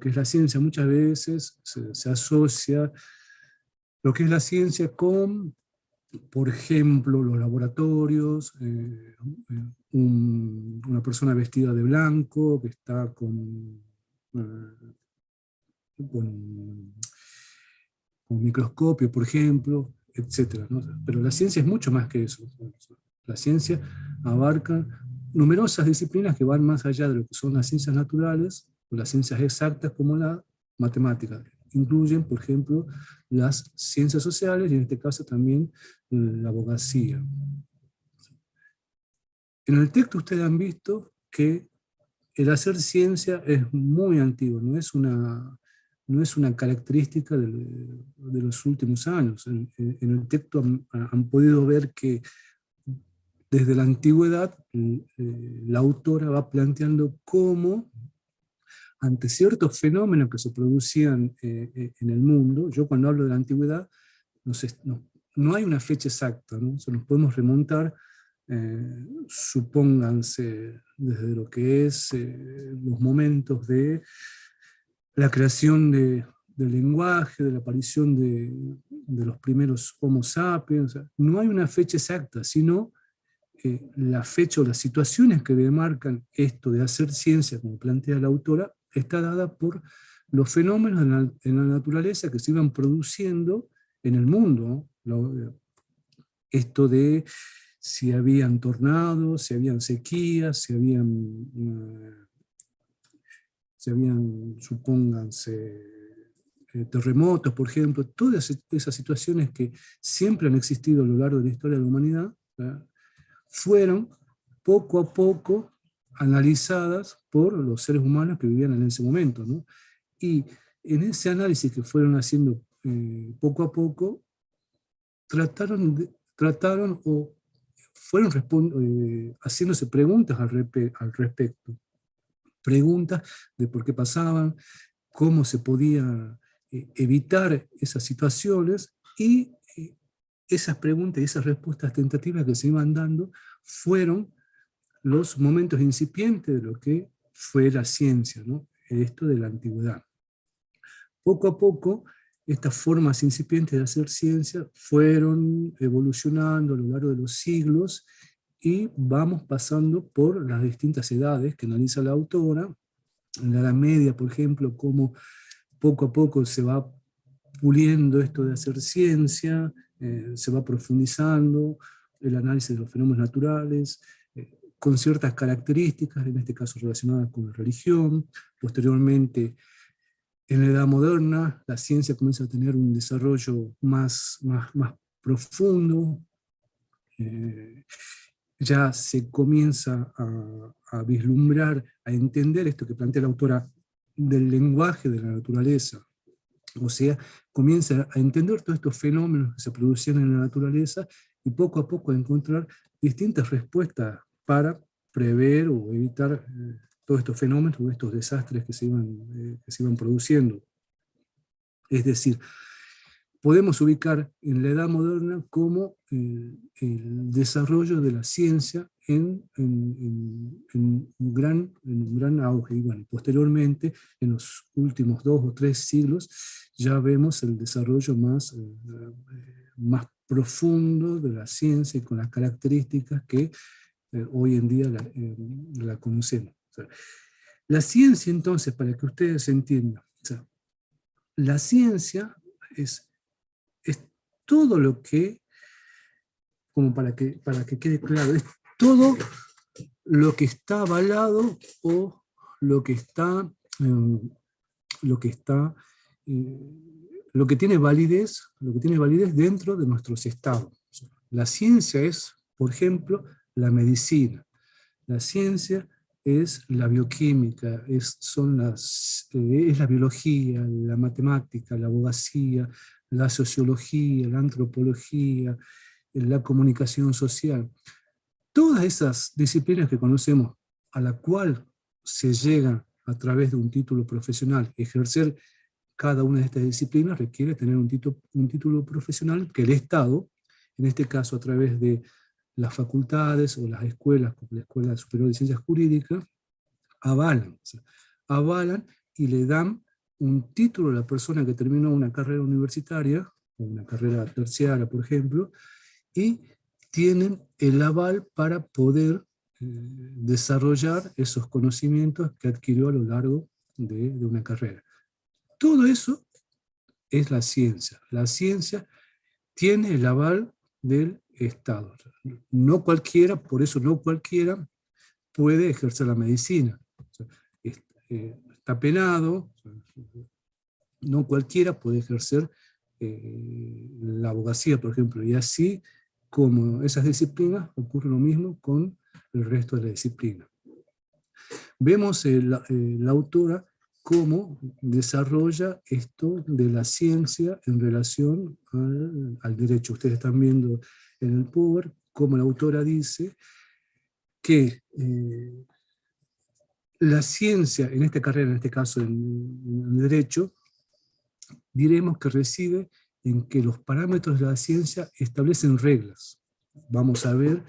que es la ciencia, muchas veces se asocia lo que es la ciencia con, por ejemplo, los laboratorios, una persona vestida de blanco que está con un microscopio, por ejemplo, etcétera, ¿no? Pero la ciencia es mucho más que eso. La ciencia abarca numerosas disciplinas que van más allá de lo que son las ciencias naturales o las ciencias exactas como la matemática. Incluyen, por ejemplo, las ciencias sociales y en este caso también la abogacía. En el texto ustedes han visto que el hacer ciencia es muy antiguo, no es una característica de los últimos años. En el texto han podido ver que desde la antigüedad la autora va planteando cómo ante ciertos fenómenos que se producían en el mundo. Yo cuando hablo de la antigüedad, no hay una fecha exacta, ¿no? Nos podemos remontar, supónganse, desde lo que es los momentos de la creación del lenguaje, de la aparición de los primeros Homo sapiens. O sea, no hay una fecha exacta, sino la fecha o las situaciones que demarcan esto de hacer ciencia, como plantea la autora, está dada por los fenómenos en la naturaleza que se iban produciendo en el mundo, ¿no? Esto de si habían tornados, si habían sequías, supónganse, terremotos, por ejemplo, todas esas situaciones que siempre han existido a lo largo de la historia de la humanidad, ¿verdad?, fueron poco a poco analizadas por los seres humanos que vivían en ese momento, ¿no? Y en ese análisis que fueron haciendo poco a poco, trataron o fueron haciéndose preguntas al respecto. Preguntas de por qué pasaban, cómo se podía evitar esas situaciones, y esas preguntas y esas respuestas tentativas que se iban dando fueron los momentos incipientes de lo que fue la ciencia, ¿no? Esto de la antigüedad. Poco a poco, estas formas incipientes de hacer ciencia fueron evolucionando a lo largo de los siglos y vamos pasando por las distintas edades que analiza la autora. En la Edad Media, por ejemplo, cómo poco a poco se va puliendo esto de hacer ciencia, se va profundizando el análisis de los fenómenos naturales, con ciertas características, en este caso relacionadas con la religión. Posteriormente, en la Edad Moderna, la ciencia comienza a tener un desarrollo más profundo, ya se comienza a vislumbrar, a entender esto que plantea la autora del lenguaje de la naturaleza. O sea, comienza a entender todos estos fenómenos que se producían en la naturaleza y poco a poco a encontrar distintas respuestas para prever o evitar todos estos fenómenos o estos desastres que se iban produciendo. Es decir, podemos ubicar en la Edad Moderna como el desarrollo de la ciencia en un gran auge. Y bueno, posteriormente, en los últimos 2 o 3 siglos, ya vemos el desarrollo más profundo de la ciencia y con las características que hoy en día la conocemos. O sea, la ciencia, entonces, para que ustedes entiendan, o sea, la ciencia es todo lo que, como para que quede claro, es todo lo que está avalado o lo que tiene validez, dentro de nuestros estados. La ciencia es, por ejemplo, la medicina. La ciencia es la bioquímica, es la biología, la matemática, la abogacía, la sociología, la antropología, la comunicación social. Todas esas disciplinas que conocemos, a la cual se llega a través de un título profesional. Ejercer cada una de estas disciplinas requiere tener un título profesional que el Estado, en este caso a través de las facultades o las escuelas, como la Escuela Superior de Ciencias Jurídicas, avalan y le dan un título de la persona que terminó una carrera universitaria, una carrera terciaria, por ejemplo, y tienen el aval para poder desarrollar esos conocimientos que adquirió a lo largo de una carrera. Todo eso es la ciencia. La ciencia tiene el aval del Estado. No cualquiera, por eso no cualquiera puede ejercer la medicina. O sea, está penado, no cualquiera puede ejercer la abogacía, por ejemplo, y así como esas disciplinas, ocurre lo mismo con el resto de la disciplina. Vemos la autora cómo desarrolla esto de la ciencia en relación al derecho. Ustedes están viendo en el Power cómo la autora dice que la ciencia, en esta carrera, en este caso en derecho, diremos que reside en que los parámetros de la ciencia establecen reglas. Vamos a ver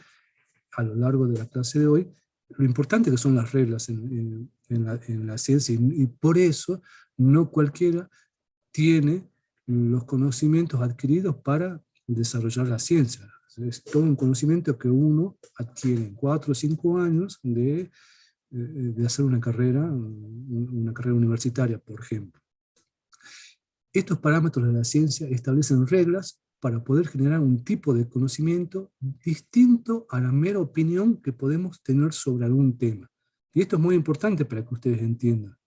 a lo largo de la clase de hoy lo importante que son las reglas en la ciencia, y por eso no cualquiera tiene los conocimientos adquiridos para desarrollar la ciencia. Es todo un conocimiento que uno adquiere en 4 o 5 años de hacer una carrera universitaria, por ejemplo. Estos parámetros de la ciencia establecen reglas para poder generar un tipo de conocimiento distinto a la mera opinión que podemos tener sobre algún tema. Y esto es muy importante para que ustedes entiendan.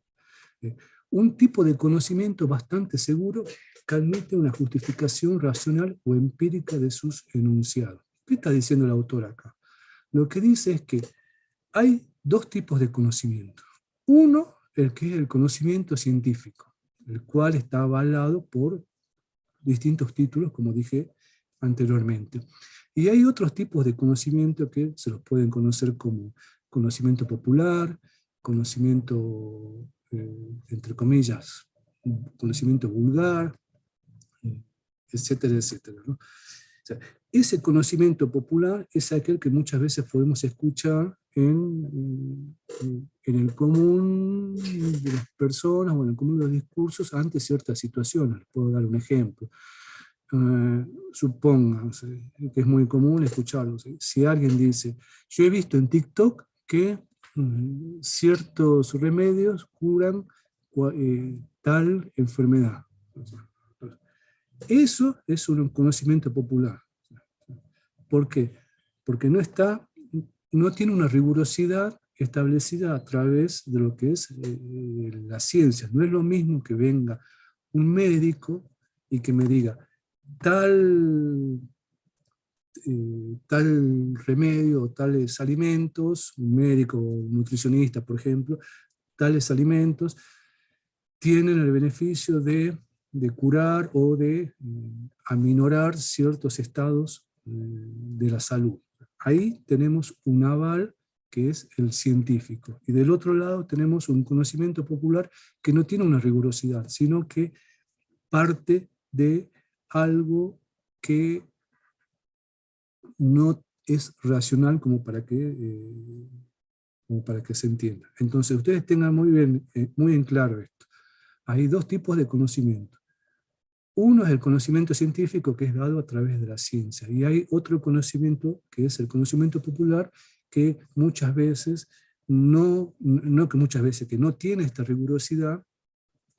Un tipo de conocimiento bastante seguro que admite una justificación racional o empírica de sus enunciados. ¿Qué está diciendo el autor acá? Lo que dice es que hay dos tipos de conocimiento. Uno, el que es el conocimiento científico, el cual está avalado por distintos títulos, como dije anteriormente. Y hay otros tipos de conocimiento que se los pueden conocer como conocimiento popular, conocimiento, entre comillas, conocimiento vulgar, etcétera, etcétera, ¿no? O sea, ese conocimiento popular es aquel que muchas veces podemos escuchar en el común de las personas o en el común de los discursos ante ciertas situaciones. Les puedo dar un ejemplo. Supónganse que es muy común escucharlo. Si alguien dice, yo he visto en TikTok que ciertos remedios curan tal enfermedad. Eso es un conocimiento popular. ¿Por qué? Porque no tiene una rigurosidad establecida a través de lo que es la ciencia. No es lo mismo que venga un médico y que me diga tal remedio o tales alimentos, un médico, un nutricionista, por ejemplo, tales alimentos tienen el beneficio de curar o de aminorar ciertos estados de la salud. Ahí tenemos un aval que es el científico. Y del otro lado tenemos un conocimiento popular que no tiene una rigurosidad, sino que parte de algo que no es racional como para que se entienda. Entonces ustedes tengan muy en claro esto. Hay dos tipos de conocimiento. Uno es el conocimiento científico que es dado a través de la ciencia, y hay otro conocimiento que es el conocimiento popular que muchas veces que no tiene esta rigurosidad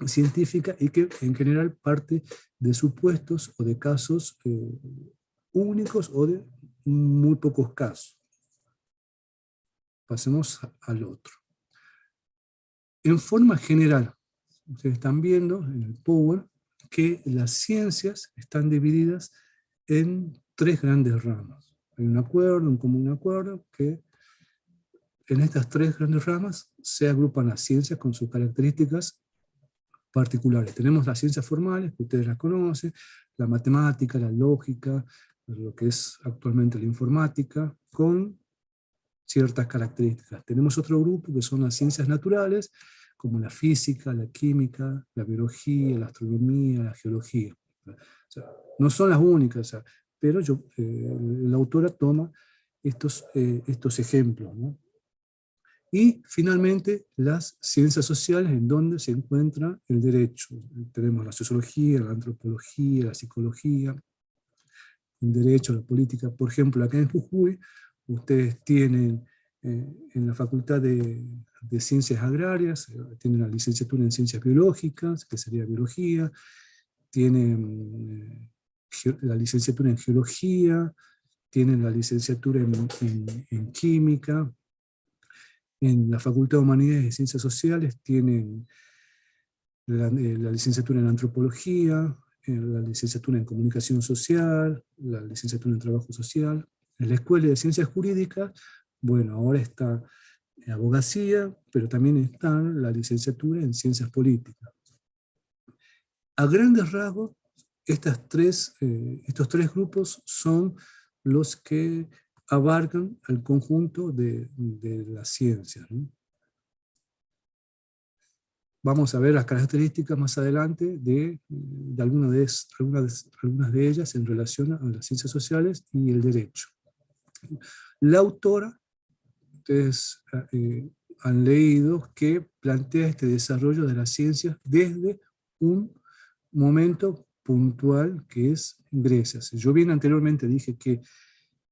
científica y que en general parte de supuestos o de casos únicos o de muy pocos casos. Pasemos al otro. En forma general, ustedes están viendo en el Power que las ciencias están divididas en 3 grandes ramas. Hay un común acuerdo, que en estas 3 grandes ramas se agrupan las ciencias con sus características particulares. Tenemos las ciencias formales, que ustedes las conocen, la matemática, la lógica, lo que es actualmente la informática, con ciertas características. Tenemos otro grupo que son las ciencias naturales, como la física, la química, la biología, la astronomía, la geología. O sea, no son las únicas, o sea, pero la autora toma estos ejemplos, ¿no? Y finalmente las ciencias sociales, en donde se encuentra el derecho. Tenemos la sociología, la antropología, la psicología, el derecho, la política. Por ejemplo, acá en Jujuy, ustedes tienen en la Facultad de Ciencias Agrarias, tienen la licenciatura en Ciencias Biológicas, que sería Biología, tienen la licenciatura en Geología, tienen la licenciatura en Química. En la Facultad de Humanidades y Ciencias Sociales tienen la licenciatura en Antropología, la licenciatura en Comunicación Social, la licenciatura en Trabajo Social. En la Escuela de Ciencias Jurídicas, bueno, ahora está Abogacía, pero también está la licenciatura en Ciencias Políticas. A grandes rasgos, estos tres grupos son los que abarcan al conjunto de la ciencia, ¿no? Vamos a ver las características más adelante de algunas de ellas en relación a las ciencias sociales y el derecho. La autora, ustedes han leído que plantea este desarrollo de las ciencias desde un momento puntual que es Grecia. Yo bien anteriormente dije que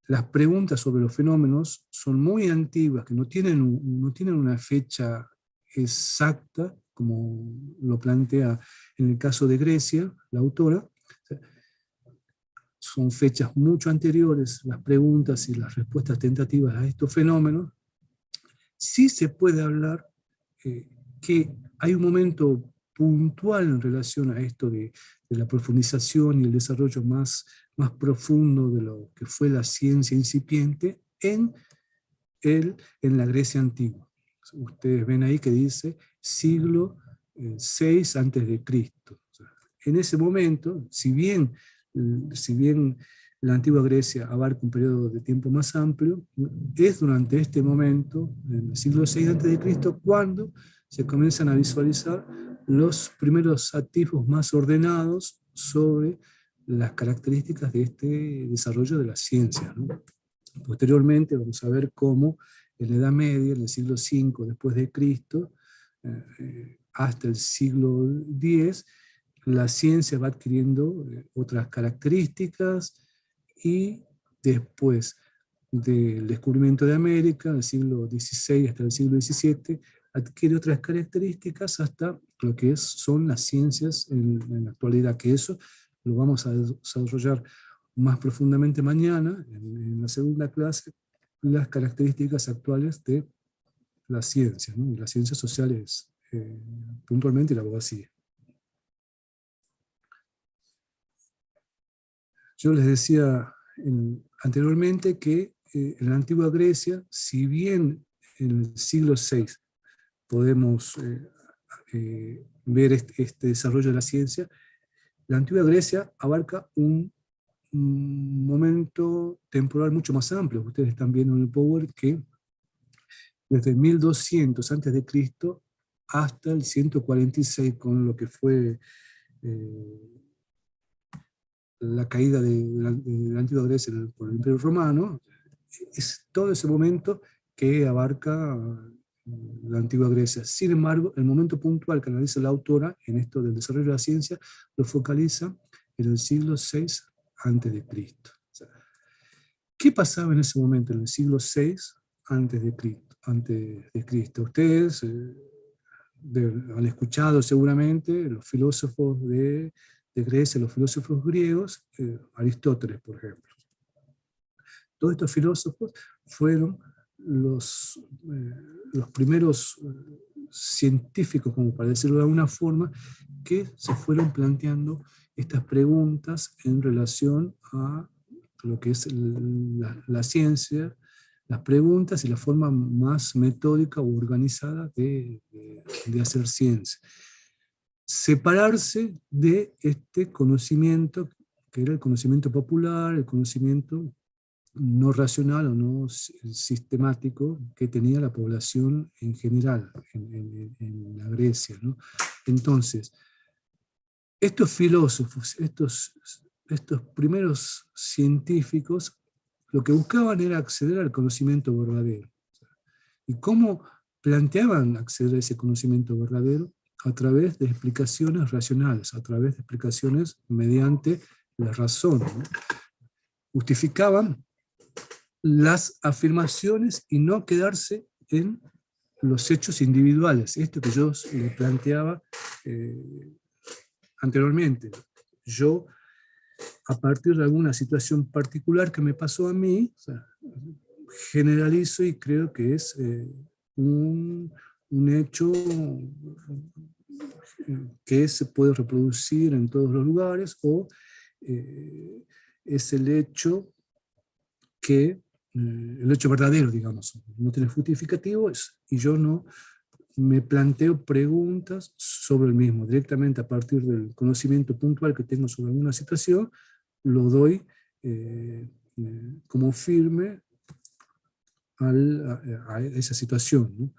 las preguntas sobre los fenómenos son muy antiguas, que no tienen una fecha exacta, como lo plantea en el caso de Grecia, la autora. Son fechas mucho anteriores, las preguntas y las respuestas tentativas a estos fenómenos. Sí se puede hablar que hay un momento puntual en relación a esto de la profundización y el desarrollo más profundo de lo que fue la ciencia incipiente en la Grecia antigua. Ustedes ven ahí que dice siglo VI antes de Cristo. En ese momento, si bien la antigua Grecia abarca un periodo de tiempo más amplio, es durante este momento, en el siglo VI antes de Cristo, cuando se comienzan a visualizar los primeros atisbos más ordenados sobre las características de este desarrollo de la ciencia, ¿no? Posteriormente vamos a ver cómo en la Edad Media, en el siglo V después de Cristo, hasta el siglo X, la ciencia va adquiriendo otras características, y después del descubrimiento de América, del siglo XVI hasta el siglo XVII, adquiere otras características hasta lo que son las ciencias en la actualidad, que eso lo vamos a desarrollar más profundamente mañana, en la segunda clase, las características actuales de la ciencia, ¿no? Y las ciencias sociales, puntualmente la abogacía. Yo les decía anteriormente que en la antigua Grecia, si bien en el siglo VI podemos ver este desarrollo de la ciencia, la antigua Grecia abarca un momento temporal mucho más amplio. Ustedes están viendo en el Power que desde 1200 antes de Cristo hasta el 146, con lo que fue la caída de la antigua Grecia por el Imperio Romano, es todo ese momento que abarca la antigua Grecia. Sin embargo, el momento puntual que analiza la autora en esto del desarrollo de la ciencia lo focaliza en el siglo VI antes de Cristo. O sea, ¿qué pasaba en ese momento, en el siglo VI antes de Cristo? Ustedes han escuchado seguramente los filósofos de Grecia, los filósofos griegos, Aristóteles, por ejemplo. Todos estos filósofos fueron los primeros científicos, como para decirlo de alguna forma, que se fueron planteando estas preguntas en relación a lo que es la ciencia, las preguntas y la forma más metódica o organizada de hacer ciencia. Separarse de este conocimiento, que era el conocimiento popular, el conocimiento no racional o no sistemático que tenía la población en general en la Grecia, ¿no? Entonces, estos filósofos, estos primeros científicos, lo que buscaban era acceder al conocimiento verdadero. ¿Y cómo planteaban acceder a ese conocimiento verdadero a través de explicaciones racionales, a través de explicaciones mediante la razón, ¿no? Justificaban las afirmaciones y no quedarse en los hechos individuales. Esto que yo le planteaba anteriormente. Yo, a partir de alguna situación particular que me pasó a mí, o sea, generalizo y creo que es un hecho que se puede reproducir en todos los lugares, o es el hecho el hecho verdadero, digamos, no tiene justificativo, y yo no me planteo preguntas sobre el mismo, directamente a partir del conocimiento puntual que tengo sobre alguna situación, lo doy como firme a esa situación, ¿no?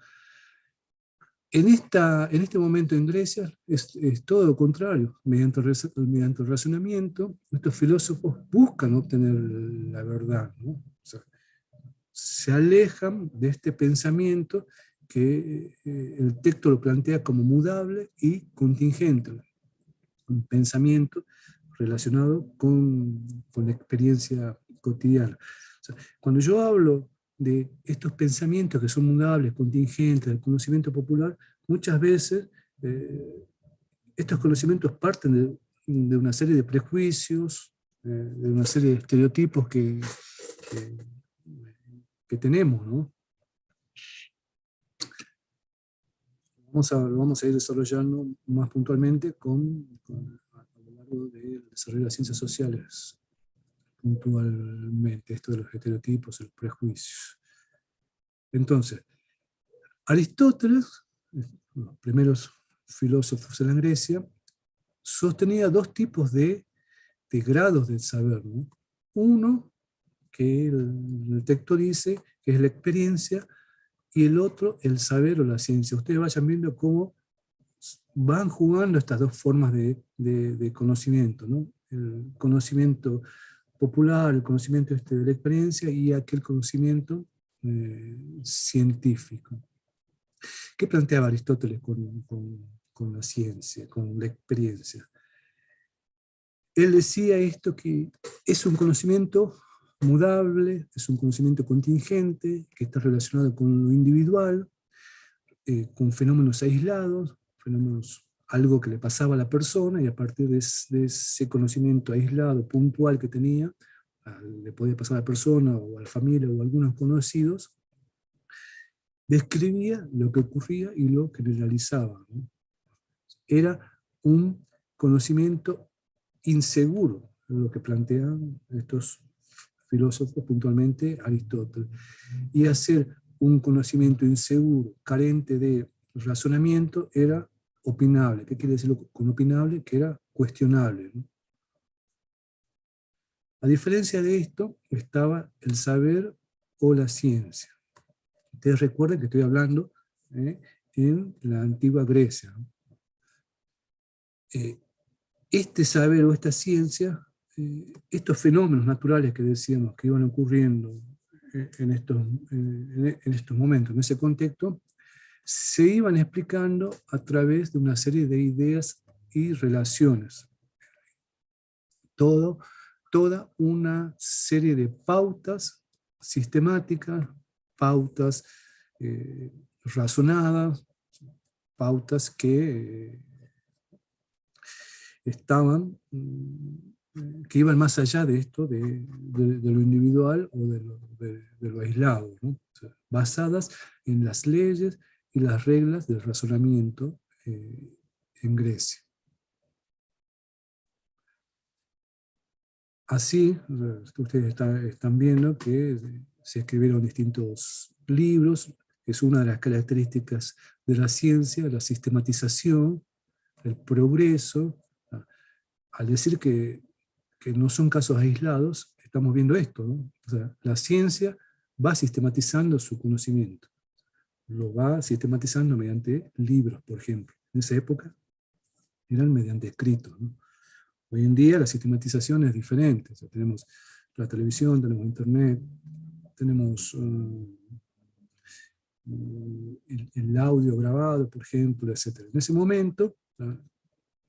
En este momento en Grecia es todo lo contrario. Mediante el razonamiento, estos filósofos buscan obtener la verdad, ¿no? O sea, se alejan de este pensamiento que el texto lo plantea como mudable y contingente, un pensamiento relacionado con la experiencia cotidiana. O sea, cuando yo hablo de estos pensamientos que son mudables, contingentes, del conocimiento popular, muchas veces estos conocimientos parten de una serie de prejuicios, de una serie de estereotipos que, que tenemos, ¿no? Lo vamos a ir desarrollando más puntualmente a lo largo del desarrollo de las ciencias sociales, puntualmente, esto de los estereotipos, los prejuicios. Entonces, Aristóteles, los primeros filósofos en la Grecia, sostenía dos tipos de grados del saber, ¿no? Uno, que el texto dice que es la experiencia, y el otro, el saber o la ciencia. Ustedes vayan viendo cómo van jugando estas dos formas de conocimiento, ¿no? El conocimiento popular, el conocimiento de la experiencia, y aquel conocimiento científico. ¿Qué planteaba Aristóteles con la ciencia, con la experiencia? Él decía esto, que es un conocimiento mudable, es un conocimiento contingente, que está relacionado con lo individual, con fenómenos aislados, algo que le pasaba a la persona, y a partir de ese conocimiento aislado, puntual que tenía, le podía pasar a la persona o a la familia o a algunos conocidos, describía lo que ocurría y lo generalizaba, ¿no? Era un conocimiento inseguro, lo que plantean estos filósofos, puntualmente Aristóteles. Y hacer un conocimiento inseguro, carente de razonamiento, era opinable. ¿Qué quiere decir con opinable? Que era cuestionable, ¿no? A diferencia de esto, estaba el saber o la ciencia. Ustedes recuerden que estoy hablando en la antigua Grecia, ¿no? Este saber o esta ciencia, estos fenómenos naturales que decíamos que iban ocurriendo en estos momentos, en ese contexto, se iban explicando a través de una serie de ideas y relaciones. Toda una serie de pautas sistemáticas, pautas razonadas, pautas que que iban más allá de esto, de lo individual o de lo aislado, ¿no? O sea, basadas en las leyes y las reglas del razonamiento en Grecia. Así, ustedes están viendo que se escribieron distintos libros. Es una de las características de la ciencia, la sistematización, el progreso. Al decir que no son casos aislados, estamos viendo esto, ¿no? O sea, la ciencia va sistematizando su conocimiento. Lo va sistematizando mediante libros, por ejemplo. En esa época eran mediante escritos, ¿no? Hoy en día la sistematización es diferente. O sea, tenemos la televisión, tenemos internet, tenemos el audio grabado, por ejemplo, etc. En ese momento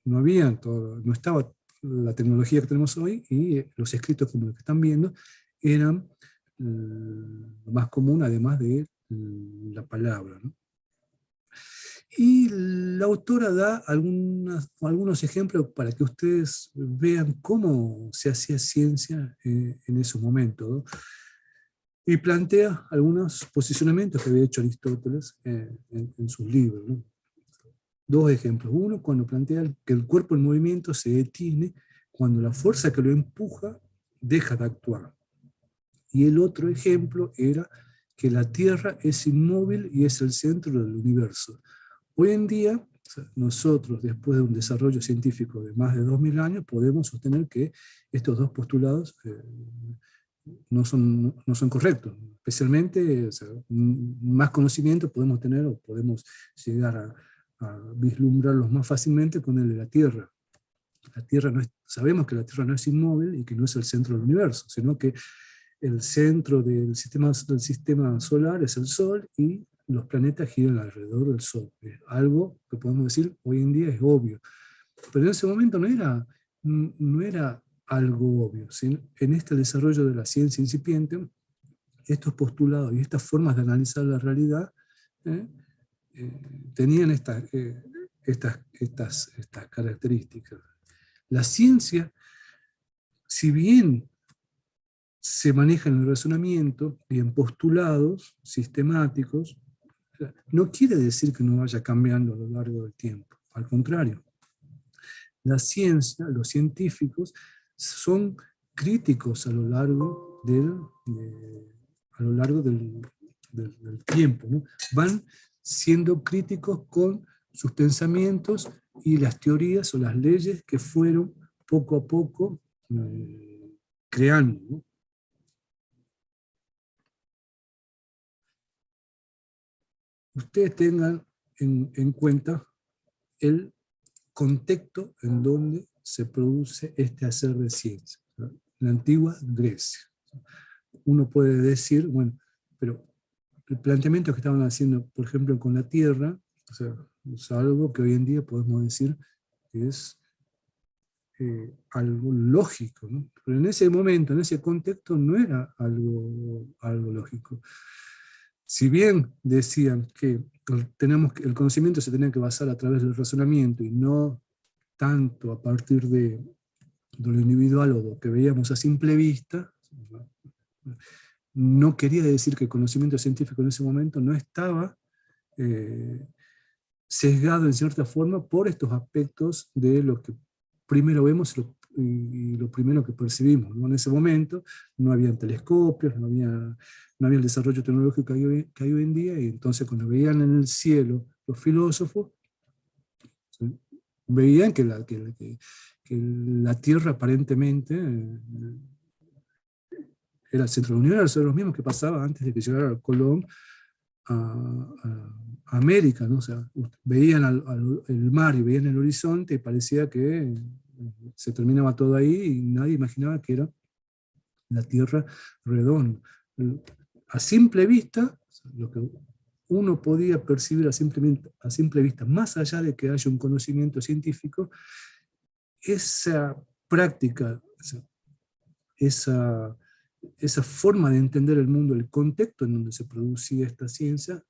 no había no estaba la tecnología que tenemos hoy, y los escritos como los que están viendo eran lo más común, además de la palabra, ¿no? Y la autora da algunos ejemplos para que ustedes vean cómo se hacía ciencia en esos momentos, ¿no? Y plantea algunos posicionamientos que había hecho Aristóteles en sus libros, ¿no? Dos ejemplos. Uno, cuando plantea que el cuerpo en movimiento se detiene cuando la fuerza que lo empuja deja de actuar. Y el otro ejemplo era que la Tierra es inmóvil y es el centro del universo. Hoy en día, nosotros, después de un desarrollo científico de más de 2000 años, podemos sostener que estos dos postulados no son correctos. Especialmente, o sea, más conocimiento podemos tener, o podemos llegar a vislumbrarlos más fácilmente con el de la Tierra. La Tierra sabemos que la Tierra no es inmóvil y que no es el centro del universo, sino que el centro del sistema solar es el Sol, y los planetas giran alrededor del Sol. Es algo que podemos decir hoy en día es obvio. Pero en ese momento no era algo obvio. En este desarrollo de la ciencia incipiente, estos postulados y estas formas de analizar la realidad tenían estas características. La ciencia, si bien se maneja en el razonamiento y en postulados sistemáticos, no quiere decir que no vaya cambiando a lo largo del tiempo. Al contrario, la ciencia, los científicos, son críticos a lo largo del tiempo, ¿no? Van siendo críticos con sus pensamientos y las teorías o las leyes que fueron poco a poco creando, ¿no? Ustedes tengan en cuenta el contexto en donde se produce este hacer de ciencia, ¿no? La antigua Grecia. Uno puede decir, bueno, pero el planteamiento que estaban haciendo, por ejemplo, con la Tierra, o sea, es algo que hoy en día podemos decir que es algo lógico, ¿no? Pero en ese momento, en ese contexto, no era algo lógico. Si bien decían que el conocimiento se tenía que basar a través del razonamiento y no tanto a partir de lo individual o lo que veíamos a simple vista, no quería decir que el conocimiento científico en ese momento no estaba sesgado en cierta forma por estos aspectos de lo que primero vemos y lo primero que percibimos, ¿no? En ese momento no había telescopios, no había el desarrollo tecnológico que hay hoy en día, y entonces cuando veían en el cielo los filósofos, ¿sí?, veían que la Tierra aparentemente era el centro del universo, eran los mismos que pasaba antes de que llegara Colón a América, ¿no? O sea, veían el mar y veían el horizonte y parecía que se terminaba todo ahí, y nadie imaginaba que era la Tierra redonda. A simple vista, lo que uno podía percibir a simple vista, más allá de que haya un conocimiento científico, esa práctica, esa forma de entender el mundo, el contexto en donde se producía esta ciencia,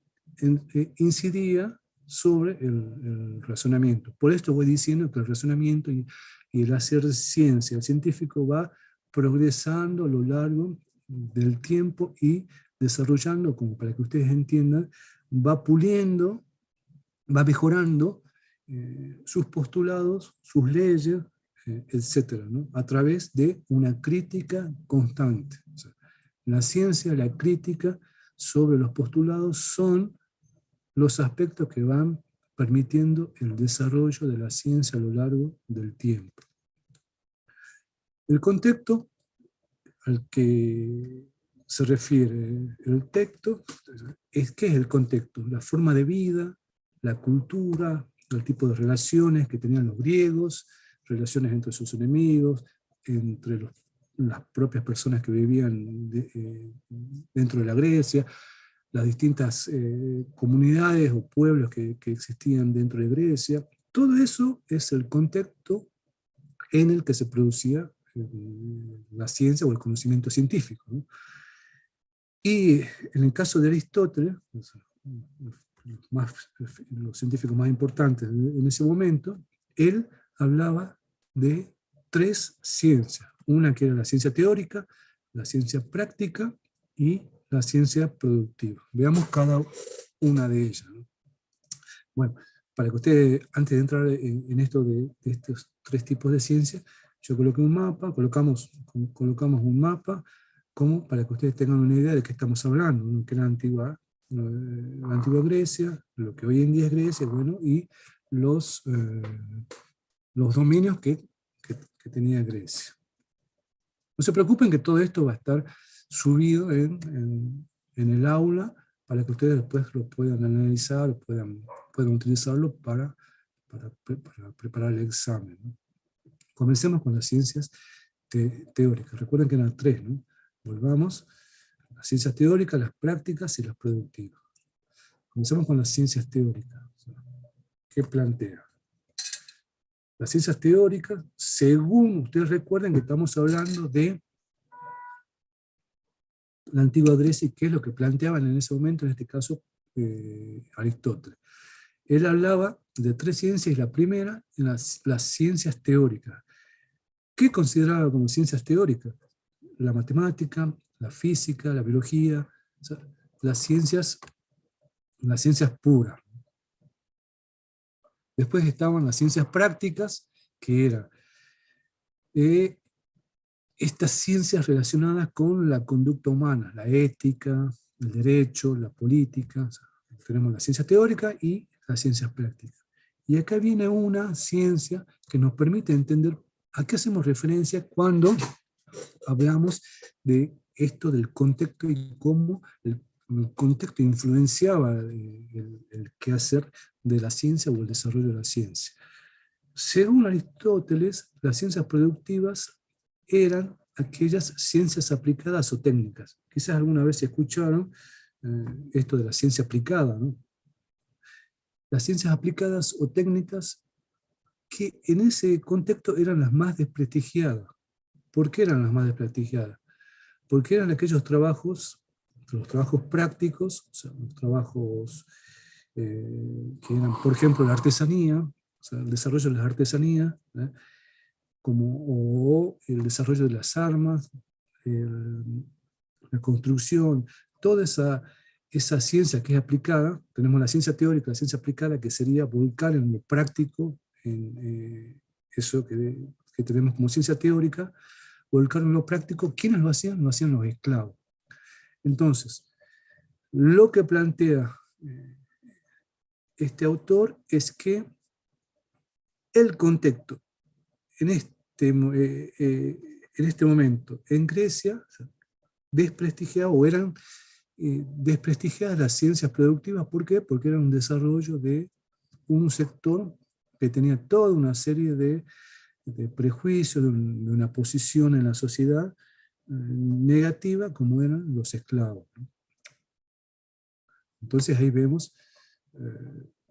incidía sobre el razonamiento. Por esto voy diciendo que el razonamiento y el hacer ciencia, el científico va progresando a lo largo del tiempo y desarrollando, como para que ustedes entiendan, va puliendo, va mejorando sus postulados, sus leyes, etcétera, ¿no? A través de una crítica constante. O sea, la ciencia, la crítica sobre los postulados son los aspectos que van permitiendo el desarrollo de la ciencia a lo largo del tiempo. El contexto al que se refiere el texto ¿qué es el contexto? La forma de vida, la cultura, el tipo de relaciones que tenían los griegos, relaciones entre sus enemigos, entre las propias personas que vivían dentro de la Grecia, las distintas comunidades o pueblos que existían dentro de Grecia. Todo eso es el contexto en el que se producía la ciencia o el conocimiento científico, ¿no? Y en el caso de Aristóteles, los científicos más importantes en ese momento, él hablaba de tres ciencias. Una que era la ciencia teórica, la ciencia práctica y la ciencia productiva. Veamos cada una de ellas, ¿no? Bueno, para que ustedes, antes de entrar en esto de estos tres tipos de ciencia, yo coloqué un mapa, colocamos un mapa, como para que ustedes tengan una idea de qué estamos hablando, ¿no? Que era la antigua Grecia, lo que hoy en día es Grecia, bueno, y los dominios que tenía Grecia. No se preocupen que todo esto va a estar subido en el aula para que ustedes después lo puedan analizar, puedan utilizarlo para preparar el examen, ¿no? Comencemos con las ciencias teóricas. Recuerden que eran tres, ¿no? Volvamos. Las ciencias teóricas, las prácticas y las productivas. Comencemos con las ciencias teóricas. ¿Qué plantea? Las ciencias teóricas, según ustedes recuerden que estamos hablando de la antigua Grecia y qué es lo que planteaban en ese momento, en este caso Aristóteles. Él hablaba de tres ciencias y la primera, las ciencias teóricas. ¿Qué consideraba como ciencias teóricas? La matemática, la física, la biología, o sea, las ciencias puras. Después estaban las ciencias prácticas, que eran estas ciencias relacionadas con la conducta humana, la ética, el derecho, la política. O sea, tenemos la ciencia teórica y las ciencias prácticas. Y acá viene una ciencia que nos permite entender a qué hacemos referencia cuando hablamos de esto del contexto y cómo el contexto influenciaba el quehacer de la ciencia o el desarrollo de la ciencia. Según Aristóteles, las ciencias productivas eran aquellas ciencias aplicadas o técnicas. Quizás alguna vez escucharon esto de la ciencia aplicada, ¿no? Las ciencias aplicadas o técnicas que en ese contexto eran las más desprestigiadas. ¿Por qué eran las más desprestigiadas? Porque eran aquellos trabajos, los trabajos prácticos, o sea, los trabajos que eran, por ejemplo, la artesanía, o sea, el desarrollo de las artesanías, o el desarrollo de las armas, la construcción, toda esa ciencia que es aplicada. Tenemos la ciencia teórica, la ciencia aplicada, que sería volcar en lo práctico, en eso que tenemos como ciencia teórica, volcar en lo práctico. ¿Quiénes lo hacían? Lo hacían los esclavos. Entonces, lo que plantea este autor es que el contexto en este momento en Grecia desprestigiaba o eran desprestigiadas las ciencias productivas. ¿Por qué? Porque era un desarrollo de un sector que tenía toda una serie de prejuicios, de una posición en la sociedad negativa, como eran los esclavos, ¿no? Entonces ahí vemos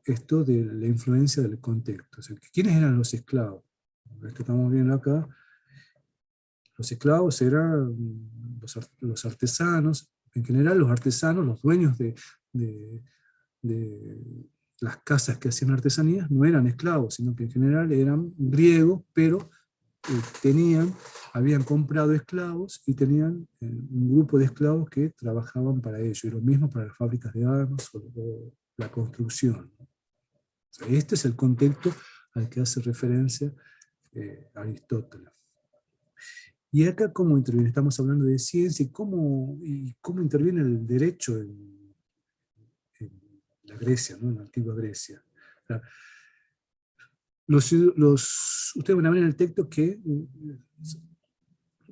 esto de la influencia del contexto. O sea, ¿quiénes eran los esclavos? Esto que estamos viendo acá. Los esclavos eran los artesanos, en general los artesanos, los dueños de las casas que hacían artesanías, no eran esclavos, sino que en general eran griegos, pero habían comprado esclavos y tenían un grupo de esclavos que trabajaban para ellos, y lo mismo para las fábricas de armas o la construcción. O sea, este es el contexto al que hace referencia Aristóteles. Y acá, ¿cómo interviene? Estamos hablando de ciencia y cómo interviene el derecho en la Grecia, ¿no? En la antigua Grecia. O sea, ustedes van a ver en el texto que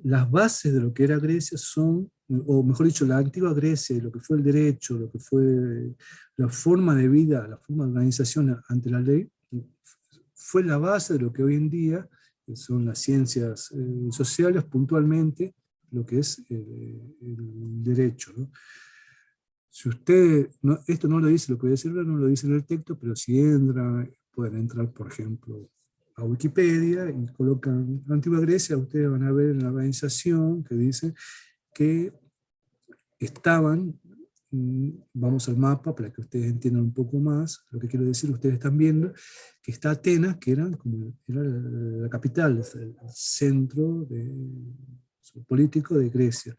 las bases de lo que era Grecia son, o mejor dicho, la antigua Grecia, lo que fue el derecho, lo que fue la forma de vida, la forma de organización ante la ley, fue la base de lo que hoy en día son las ciencias sociales, puntualmente lo que es el derecho, ¿no? Si usted, esto no lo dice, lo que voy a decir ahora no lo dice en el texto, pero si pueden entrar, por ejemplo, a Wikipedia y colocan Antigua Grecia, ustedes van a ver una organización que dice que estaban, vamos al mapa para que ustedes entiendan un poco más lo que quiero decir. Ustedes están viendo que está Atenas, que era la capital, el centro político de Grecia.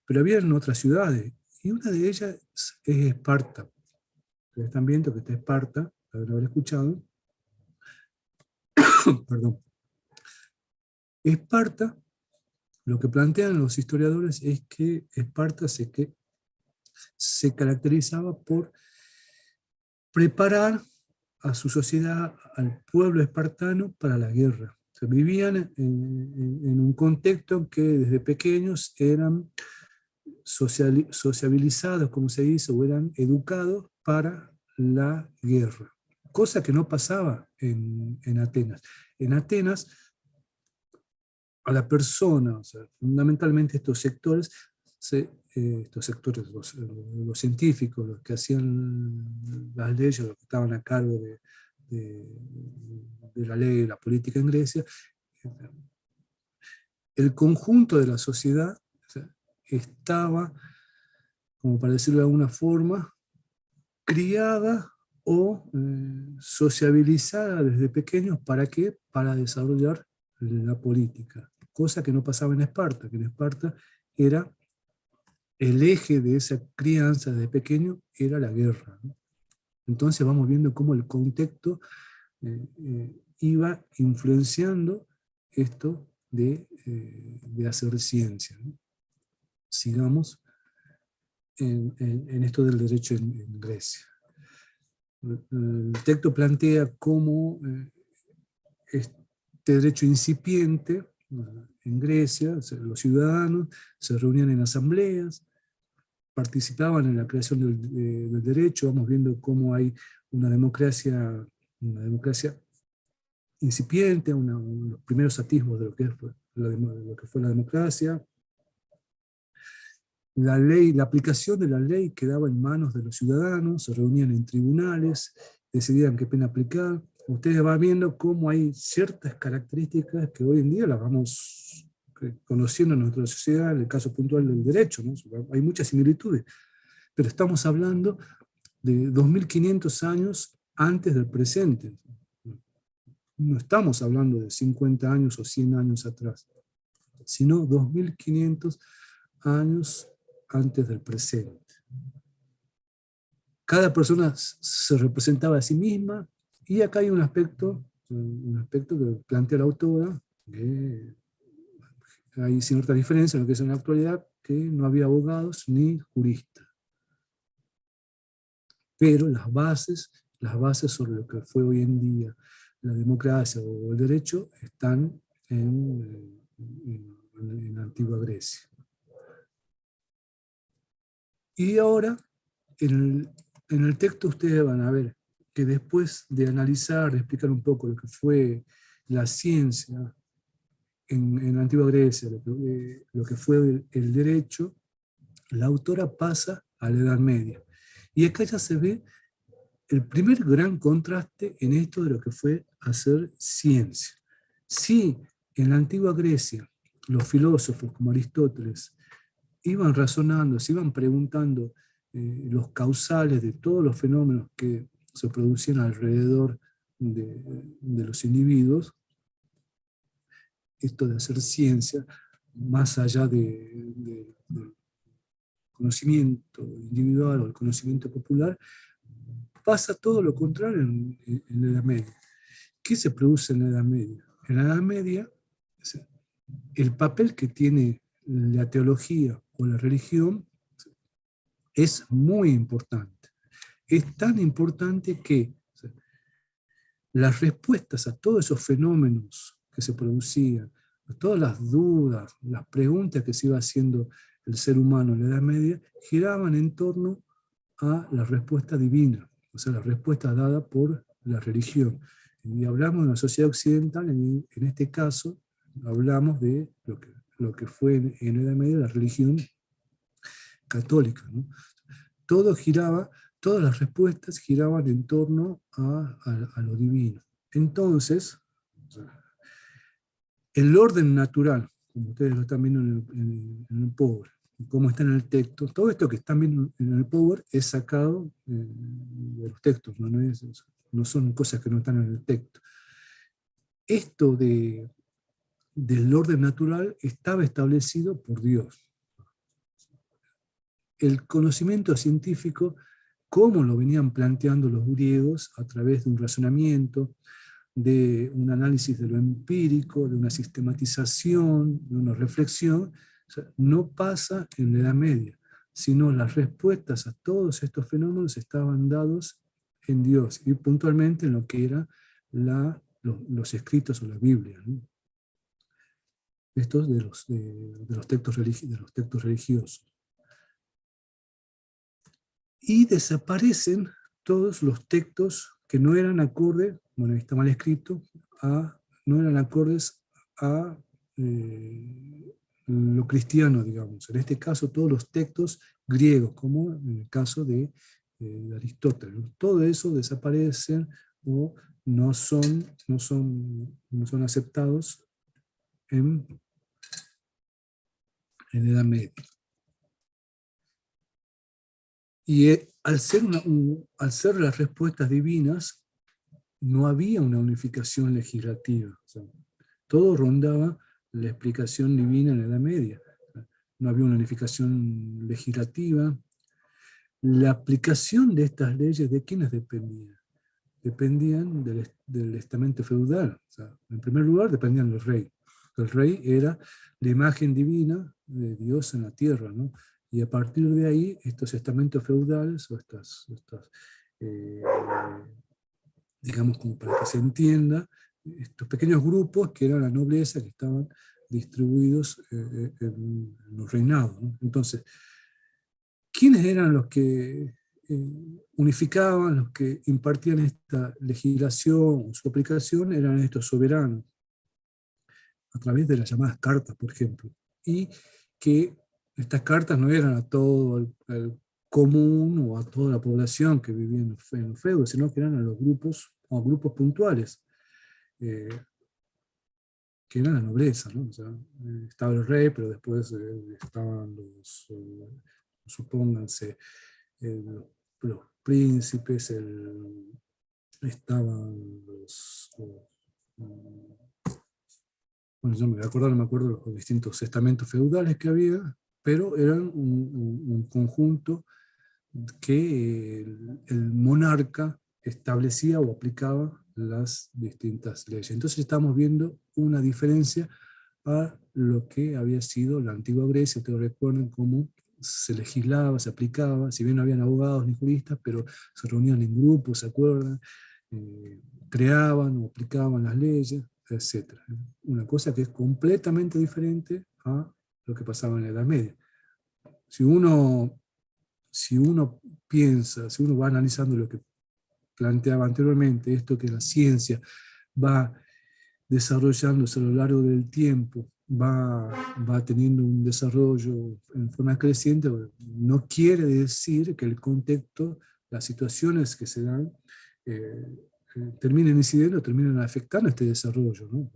Pero había otras ciudades, y una de ellas es Esparta. Ustedes están viendo que está Esparta, haber escuchado. Perdón. Esparta, lo que plantean los historiadores es que Esparta se caracterizaba por preparar a su sociedad, al pueblo espartano, para la guerra. O sea, vivían en un contexto en que desde pequeños eran sociabilizados, como se dice, o eran educados para la guerra, cosa que no pasaba en Atenas. En Atenas, a la persona, o sea, fundamentalmente estos sectores, los científicos, los que hacían las leyes, los que estaban a cargo de, de la ley y la política en Grecia, el conjunto de la sociedad, o sea, estaba, como para decirlo de alguna forma, criada o sociabilizada desde pequeños. ¿Para qué? Para desarrollar la política. Cosa que no pasaba en Esparta, que en Esparta era el eje de esa crianza desde pequeño, era la guerra, ¿no? Entonces vamos viendo cómo el contexto iba influenciando esto de hacer ciencia, ¿no? Sigamos en esto del derecho en Grecia. El texto plantea cómo este derecho incipiente en Grecia, o sea, los ciudadanos se reunían en asambleas, participaban en la creación del derecho. Vamos viendo cómo hay una democracia incipiente, los primeros atisbos de lo que fue la democracia. La ley, la aplicación de la ley quedaba en manos de los ciudadanos, se reunían en tribunales, decidían qué pena aplicar. Ustedes van viendo cómo hay ciertas características que hoy en día las vamos conociendo en nuestra sociedad, en el caso puntual del derecho, ¿no? Hay muchas similitudes, pero estamos hablando de 2500 años antes del presente. No estamos hablando de 50 años o 100 años atrás, sino 2500 años antes del presente. Cada persona se representaba a sí misma, y acá hay un aspecto que plantea la autora, que hay cierta diferencia en lo que es en la actualidad, que no había abogados ni juristas. Pero las bases sobre lo que fue hoy en día la democracia o el derecho están en la antigua Grecia. Y ahora, en el texto ustedes van a ver que después de analizar, de explicar un poco lo que fue la ciencia en la antigua Grecia, lo que fue el derecho, la autora pasa a la Edad Media. Y acá ya se ve el primer gran contraste en esto de lo que fue hacer ciencia. Si en la antigua Grecia los filósofos como Aristóteles iban razonando, se iban preguntando los causales de todos los fenómenos que se producían alrededor de los individuos, esto de hacer ciencia, más allá del conocimiento individual o el conocimiento popular, pasa todo lo contrario en la Edad Media. ¿Qué se produce en la Edad Media? En la Edad Media, el papel que tiene la teología o la religión es muy importante. Es tan importante que las respuestas a todos esos fenómenos que se producían, a todas las dudas, las preguntas que se iba haciendo el ser humano en la Edad Media, giraban en torno a la respuesta divina, o sea, la respuesta dada por la religión. Y hablamos de una sociedad occidental, en este caso, hablamos de lo que fue en la Edad Media la religión católica, ¿no? todo giraba, todas las respuestas giraban en torno a lo divino. Entonces, el orden natural, como ustedes lo están viendo en el Power, como está en el texto, todo esto que están viendo en el Power es sacado de los textos, no son cosas que no están en el texto. Esto del orden natural estaba establecido por Dios. El conocimiento científico, como lo venían planteando los griegos a través de un razonamiento, de un análisis de lo empírico, de una sistematización, de una reflexión, o sea, no pasa en la Edad Media, sino las respuestas a todos estos fenómenos estaban dados en Dios, y puntualmente en lo que eran los escritos o la Biblia, ¿no? Estos de los textos religiosos. Y desaparecen todos los textos que no eran acordes, bueno, ahí está mal escrito, no eran acordes a lo cristiano, digamos. En este caso, todos los textos griegos, como en el caso de Aristóteles. Todo eso desaparecen o no son aceptados en Edad Media. Y al ser las respuestas divinas, no había una unificación legislativa. O sea, todo rondaba la explicación divina en la Edad Media. No había una unificación legislativa. La aplicación de estas leyes, ¿de quiénes dependía? Dependían del estamento feudal. O sea, en primer lugar, dependían del rey. El rey era la imagen divina de Dios en la tierra, ¿no? Y a partir de ahí, estos estamentos feudales, o eh, digamos, como para que se entienda, estos pequeños grupos que eran la nobleza que estaban distribuidos en los reinados, ¿no? Entonces, ¿quiénes eran los que unificaban, los que impartían esta legislación o su aplicación? Eran estos soberanos, a través de las llamadas cartas, por ejemplo. Y que estas cartas no eran a todo el común o a toda la población que vivía en los feudos, sino que eran a los grupos, o grupos puntuales, eh, que eran la nobleza, ¿no? O sea, estaba el rey, pero después estaban supónganse, los príncipes, estaban bueno, yo me voy a acordar, no me acuerdo los distintos estamentos feudales que había, pero eran un conjunto que el monarca establecía o aplicaba las distintas leyes. Entonces estamos viendo una diferencia a lo que había sido la antigua Grecia. Ustedes recuerdan cómo se legislaba, se aplicaba, si bien no habían abogados ni juristas, pero se reunían en grupos, ¿se acuerdan? Creaban o aplicaban las leyes, etc. Una cosa que es completamente diferente a lo que pasaba en la Edad Media. Si uno piensa, si uno va analizando lo que planteaba anteriormente, esto que la ciencia va desarrollándose a lo largo del tiempo, va teniendo un desarrollo en forma creciente, no quiere decir que el contexto, las situaciones que se dan, terminen incidiendo, terminen afectando este desarrollo, ¿no?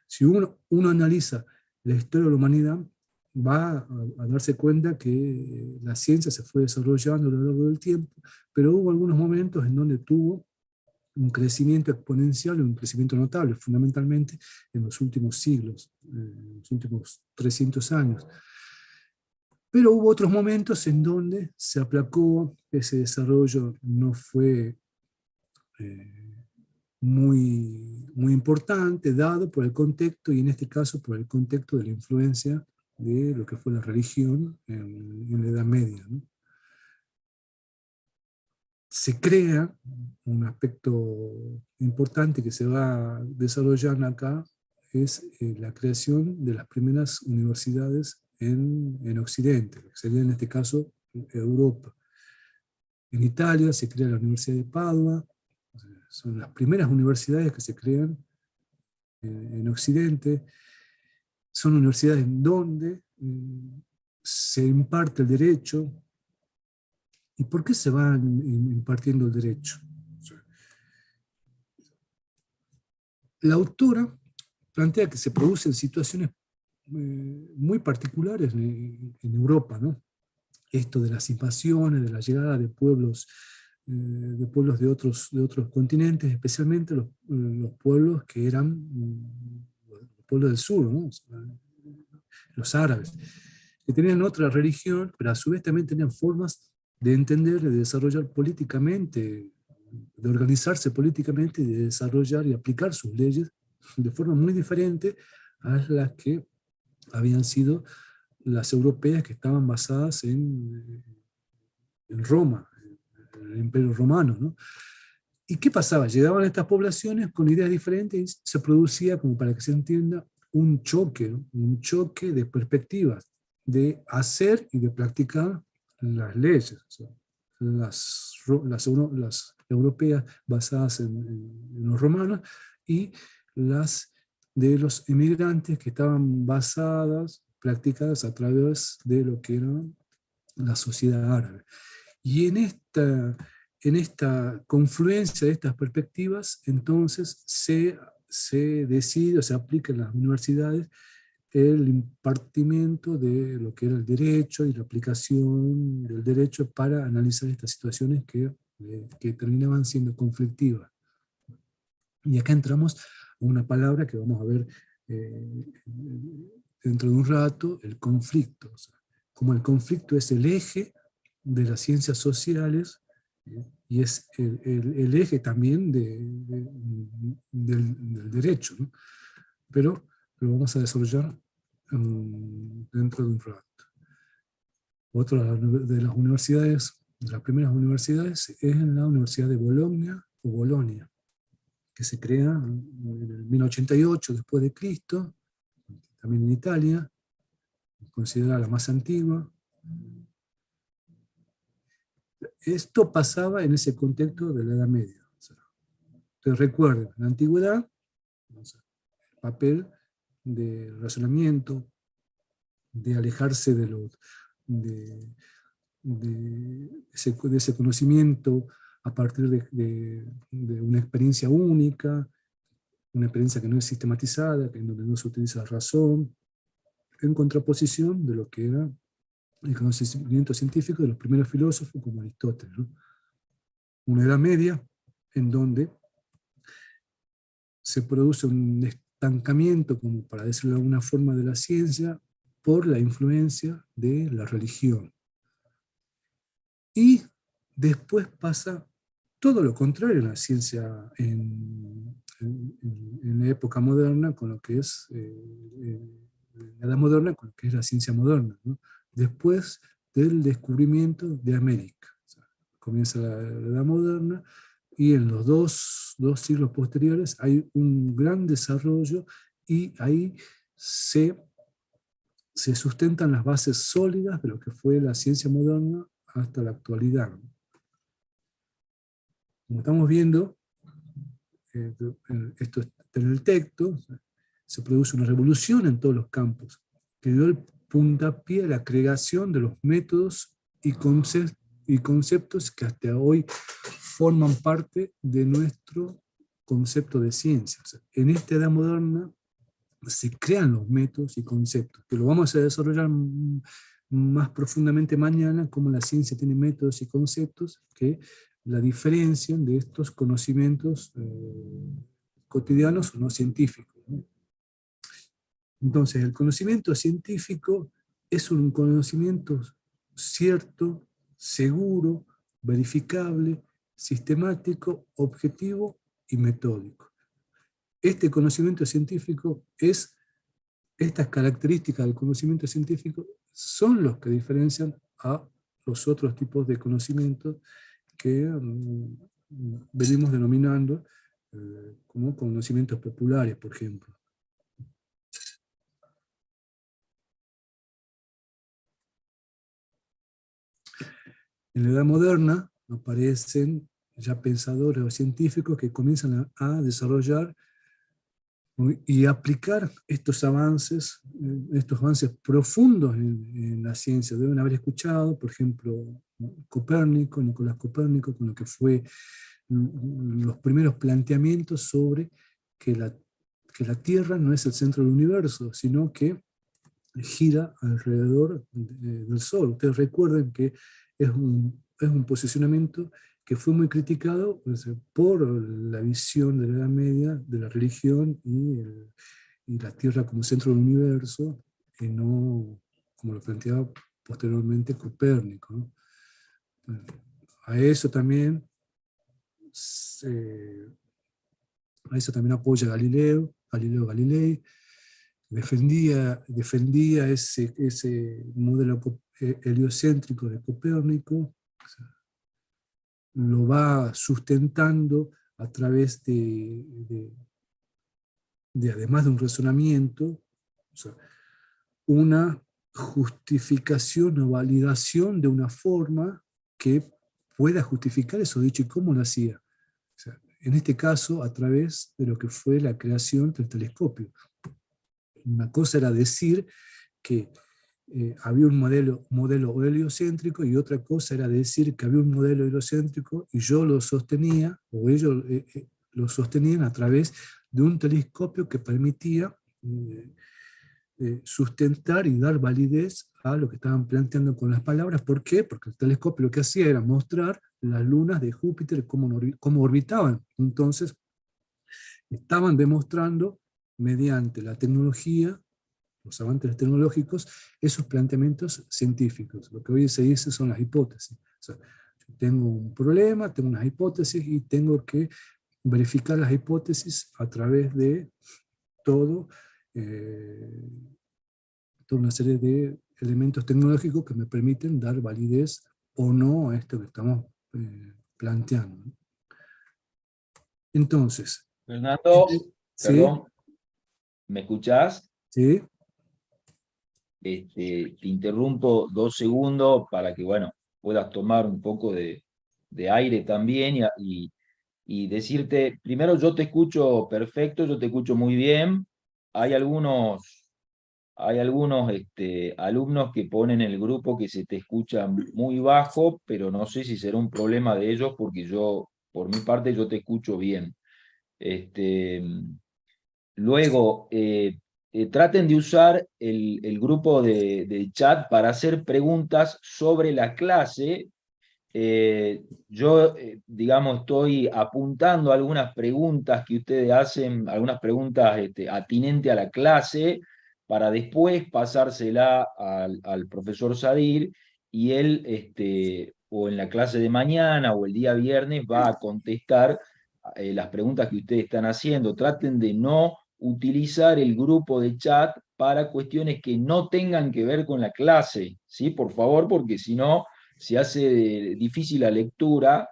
Si uno analiza la historia de la humanidad, va a darse cuenta que la ciencia se fue desarrollando a lo largo del tiempo, pero hubo algunos momentos en donde tuvo un crecimiento exponencial, un crecimiento notable, fundamentalmente en los últimos siglos, en los últimos 300 años. Pero hubo otros momentos en donde se aplacó, ese desarrollo no fue muy importante, dado por el contexto, y en este caso por el contexto de la influencia de lo que fue la religión en la Edad Media, ¿no? Se crea un aspecto importante que se va desarrollando acá, es la creación de las primeras universidades en Occidente, que sería en este caso Europa. En Italia se crea la Universidad de Padua, son las primeras universidades que se crean en Occidente, son universidades en donde se imparte el derecho, ¿Y por qué se va impartiendo el derecho? La autora plantea que se producen situaciones muy particulares en Europa, ¿no? Esto de las invasiones, de la llegada de otros continentes, especialmente los pueblos que eran los pueblos del sur, ¿no? O sea, los árabes, que tenían otra religión, pero a su vez también tenían formas de entender, de desarrollar políticamente, de organizarse políticamente y de desarrollar y aplicar sus leyes de forma muy diferente a las que habían sido las europeas, que estaban basadas en Roma, en el Imperio Romano, ¿no? ¿Y qué pasaba? Llegaban a estas poblaciones con ideas diferentes y se producía, como para que se entienda, un choque, ¿no? Un choque de perspectivas, de hacer y de practicar las leyes. O sea, las europeas basadas en los romanos y las de los emigrantes que estaban basadas, practicadas a través de lo que era la sociedad árabe. Y en esta confluencia de estas perspectivas, entonces se decide o se aplica en las universidades el impartimiento de lo que era el derecho y la aplicación del derecho para analizar estas situaciones que terminaban siendo conflictivas. Y acá entramos a una palabra que vamos a ver eh, dentro de un rato, el conflicto. O sea, como el conflicto es el eje de las ciencias sociales, y es el eje también del derecho, ¿no? Pero lo vamos a desarrollar dentro de un rato. Otra de las universidades, de las primeras universidades, es en la Universidad de Bolonia o Bolonia, que se crea en el 1088 después de Cristo, también en Italia, considerada la más antigua. Esto pasaba en ese contexto de la Edad Media. O sea, ustedes recuerden, en la antigüedad, o sea, el papel del razonamiento, de alejarse de, de ese conocimiento a partir de una experiencia única, una experiencia que no es sistematizada, que en donde no se utiliza razón, en contraposición de lo que era el conocimiento científico de los primeros filósofos como Aristóteles, ¿no? Una edad media en donde se produce un estancamiento, como para decirlo de alguna forma, de la ciencia por la influencia de la religión. Y después pasa todo lo contrario en la ciencia en la época moderna, con lo que es la edad moderna, con lo que es la ciencia moderna, ¿no? Después del descubrimiento de América. O sea, comienza la edad moderna y en los dos siglos posteriores hay un gran desarrollo y ahí se sustentan las bases sólidas de lo que fue la ciencia moderna hasta la actualidad. Como estamos viendo, esto está en el texto, se produce una revolución en todos los campos, que dio el puntapié a la creación de los métodos y conceptos que hasta hoy forman parte de nuestro concepto de ciencia. O sea, en esta edad moderna se crean los métodos y conceptos, que lo vamos a desarrollar más profundamente mañana, cómo la ciencia tiene métodos y conceptos que la diferencian de estos conocimientos cotidianos o no científicos, ¿no? Entonces, el conocimiento científico es un conocimiento cierto, seguro, verificable, sistemático, objetivo y metódico. Este conocimiento científico estas características del conocimiento científico son los que diferencian a los otros tipos de conocimientos que venimos denominando como conocimientos populares, por ejemplo. En la Edad Moderna aparecen ya pensadores o científicos que comienzan a desarrollar y aplicar estos avances profundos en la ciencia. Deben haber escuchado, por ejemplo, Copérnico, Nicolás Copérnico, con lo que fue los primeros planteamientos sobre que la Tierra no es el centro del universo, sino que gira alrededor del Sol. Ustedes recuerden que es un posicionamiento que fue muy criticado, pues, por la visión de la Edad Media de la religión y la Tierra como centro del universo, y no como lo planteaba posteriormente Copérnico, ¿no? Bueno, a eso también se- a eso también apoya Galileo Galilei, defendía ese modelo heliocéntrico de Copérnico, o sea, lo va sustentando a través además de un razonamiento, o sea, una justificación o validación de una forma que pueda justificar eso dicho y cómo lo hacía. O sea, en este caso, a través de lo que fue la creación del telescopio. Una cosa era decir que había un modelo heliocéntrico, y otra cosa era decir que había un modelo heliocéntrico y yo lo sostenía, o ellos lo sostenían a través de un telescopio que permitía sustentar y dar validez a lo que estaban planteando con las palabras. ¿Por qué? Porque el telescopio lo que hacía era mostrar las lunas de Júpiter, cómo orbitaban. Entonces, estaban demostrando mediante la tecnología, los avances tecnológicos, esos planteamientos científicos. Lo que hoy se dice son las hipótesis. O sea, yo tengo un problema, tengo unas hipótesis y tengo que verificar las hipótesis a través de todo, eh, toda una serie de elementos tecnológicos que me permiten dar validez o no a esto que estamos planteando. Entonces, Fernando, ¿sí? perdón, ¿me escuchás? ¿Sí? Te interrumpo 2 segundos para que, bueno, puedas tomar un poco de aire también y decirte, primero yo te escucho perfecto, yo te escucho muy bien. Hay algunos alumnos que ponen en el grupo que se te escucha muy bajo, pero no sé si será un problema de ellos porque yo, por mi parte, yo te escucho bien. Este, Luego, traten de usar el grupo de chat para hacer preguntas sobre la clase. Yo, digamos, estoy apuntando algunas preguntas que ustedes hacen, algunas preguntas atinentes a la clase, para después pasársela al profesor Sadir, y él, o en la clase de mañana o el día viernes, va a contestar las preguntas que ustedes están haciendo. Traten de no utilizar el grupo de chat para cuestiones que no tengan que ver con la clase, ¿sí? Por favor, porque si no se hace difícil la lectura,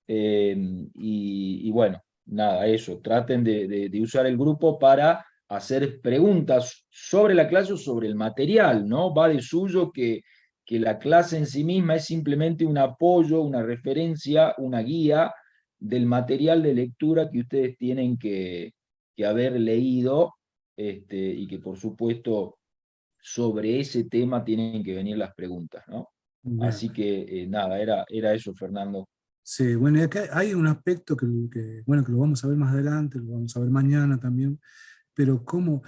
y bueno, nada, eso, traten de usar el grupo para hacer preguntas sobre la clase o sobre el material, ¿no? Va de suyo que la clase en sí misma es simplemente un apoyo, una referencia, una guía del material de lectura que ustedes tienen que haber leído, y que por supuesto sobre ese tema tienen que venir las preguntas, ¿no? Bien. Así que nada, era eso, Fernando. Sí, bueno, y acá hay un aspecto bueno, que lo vamos a ver más adelante, lo vamos a ver mañana también, pero cómo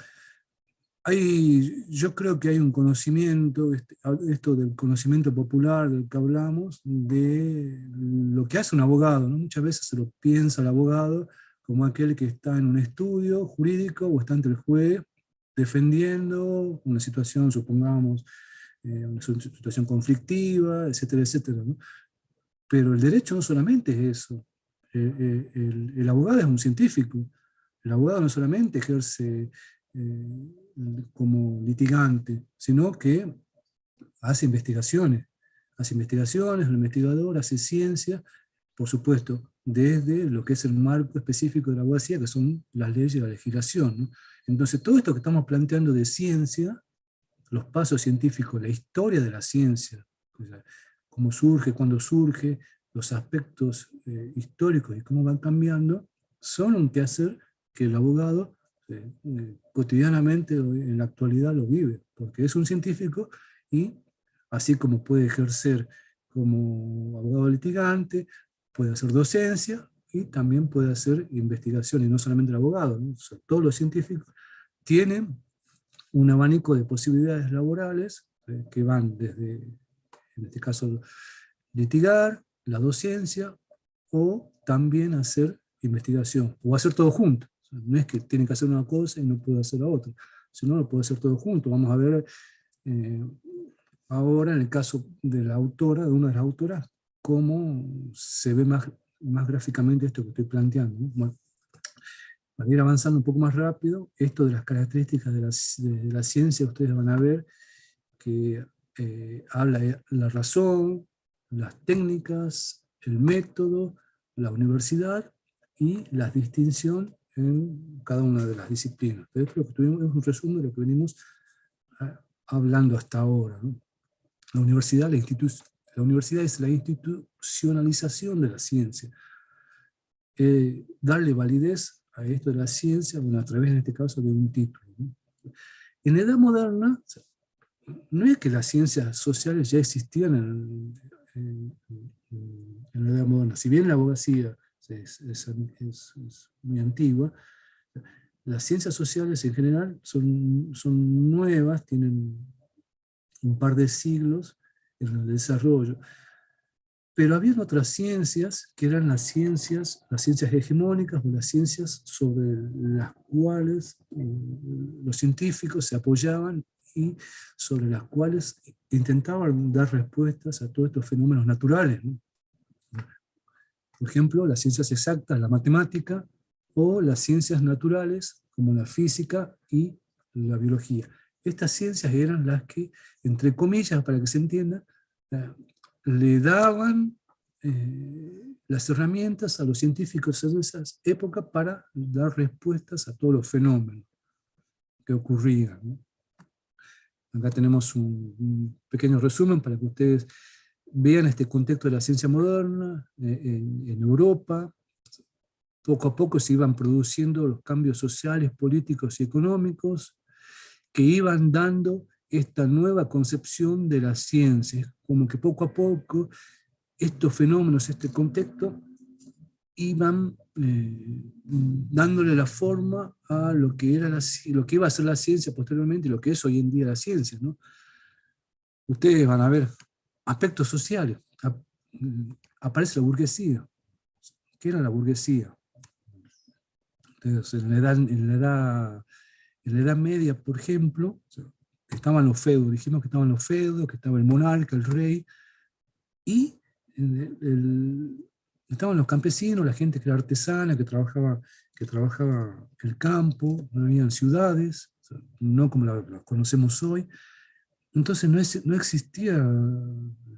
yo creo que hay un conocimiento, esto del conocimiento popular del que hablamos, de lo que hace un abogado, ¿no? Muchas veces se lo piensa el abogado como aquel que está en un estudio jurídico o está ante el juez defendiendo una situación, supongamos, una situación conflictiva, etcétera, etcétera, ¿no? Pero el derecho no solamente es eso. El abogado es un científico. El abogado no solamente ejerce como litigante, sino que hace investigaciones. Hace investigaciones, el investigador hace ciencia, por supuesto, desde lo que es el marco específico de la abogacía, que son las leyes y la legislación, ¿no? Entonces, todo esto que estamos planteando de ciencia, los pasos científicos, la historia de la ciencia, o sea, cómo surge, cuándo surge, los aspectos históricos y cómo van cambiando, son un quehacer que el abogado cotidianamente en la actualidad lo vive, porque es un científico y así como puede ejercer como abogado litigante, puede hacer docencia y también puede hacer investigación, y no solamente el abogado, ¿no? O sea, todos los científicos tienen un abanico de posibilidades laborales que van desde, en este caso, litigar, la docencia, o también hacer investigación, o hacer todo junto. O sea, no es que tiene que hacer una cosa y no puede hacer la otra, sino lo puede hacer todo junto. Vamos a ver eh, ahora en el caso de la autora, de una de las autoras, cómo se ve más gráficamente esto que estoy planteando, ¿no? Bueno, para ir avanzando un poco más rápido, esto de las características de la ciencia, ustedes van a ver que habla de la razón, las técnicas, el método, la universidad y la distinción en cada una de las disciplinas. Esto es lo que tuvimos, es un resumen de lo que venimos hablando hasta ahora, ¿no? La universidad, la universidad es la institucionalización de la ciencia. Darle validez a esto de la ciencia, bueno, a través, en este caso, de un título, ¿no? En la edad moderna, no es que las ciencias sociales ya existían en la edad moderna. Si bien la abogacía es muy antigua, las ciencias sociales en general son nuevas, tienen un par de siglos en el desarrollo. Pero habían otras ciencias que eran las ciencias hegemónicas, o las ciencias sobre las cuales los científicos se apoyaban y sobre las cuales intentaban dar respuestas a todos estos fenómenos naturales, ¿no? Por ejemplo, las ciencias exactas, la matemática, o las ciencias naturales, como la física y la biología. Estas ciencias eran las que, entre comillas, para que se entienda, le daban las herramientas a los científicos de esa época para dar respuestas a todos los fenómenos que ocurrían, ¿no? Acá tenemos un pequeño resumen para que ustedes vean este contexto de la ciencia moderna en Europa. Poco a poco se iban produciendo los cambios sociales, políticos y económicos que iban dando esta nueva concepción de la ciencia. Como que poco a poco estos fenómenos, este contexto, iban dándole la forma a lo que, lo que iba a ser la ciencia posteriormente y lo que es hoy en día la ciencia, ¿no? Ustedes van a ver aspectos sociales. Aparece la burguesía. ¿Qué era la burguesía? Entonces, en la edad media, por ejemplo, estaban los feudos. Dijimos que estaban los feudos, que estaba el monarca, el rey, y estaban los campesinos, la gente que era artesana, que trabajaba el campo. No habían ciudades, o sea, no como las conocemos hoy. Entonces no existía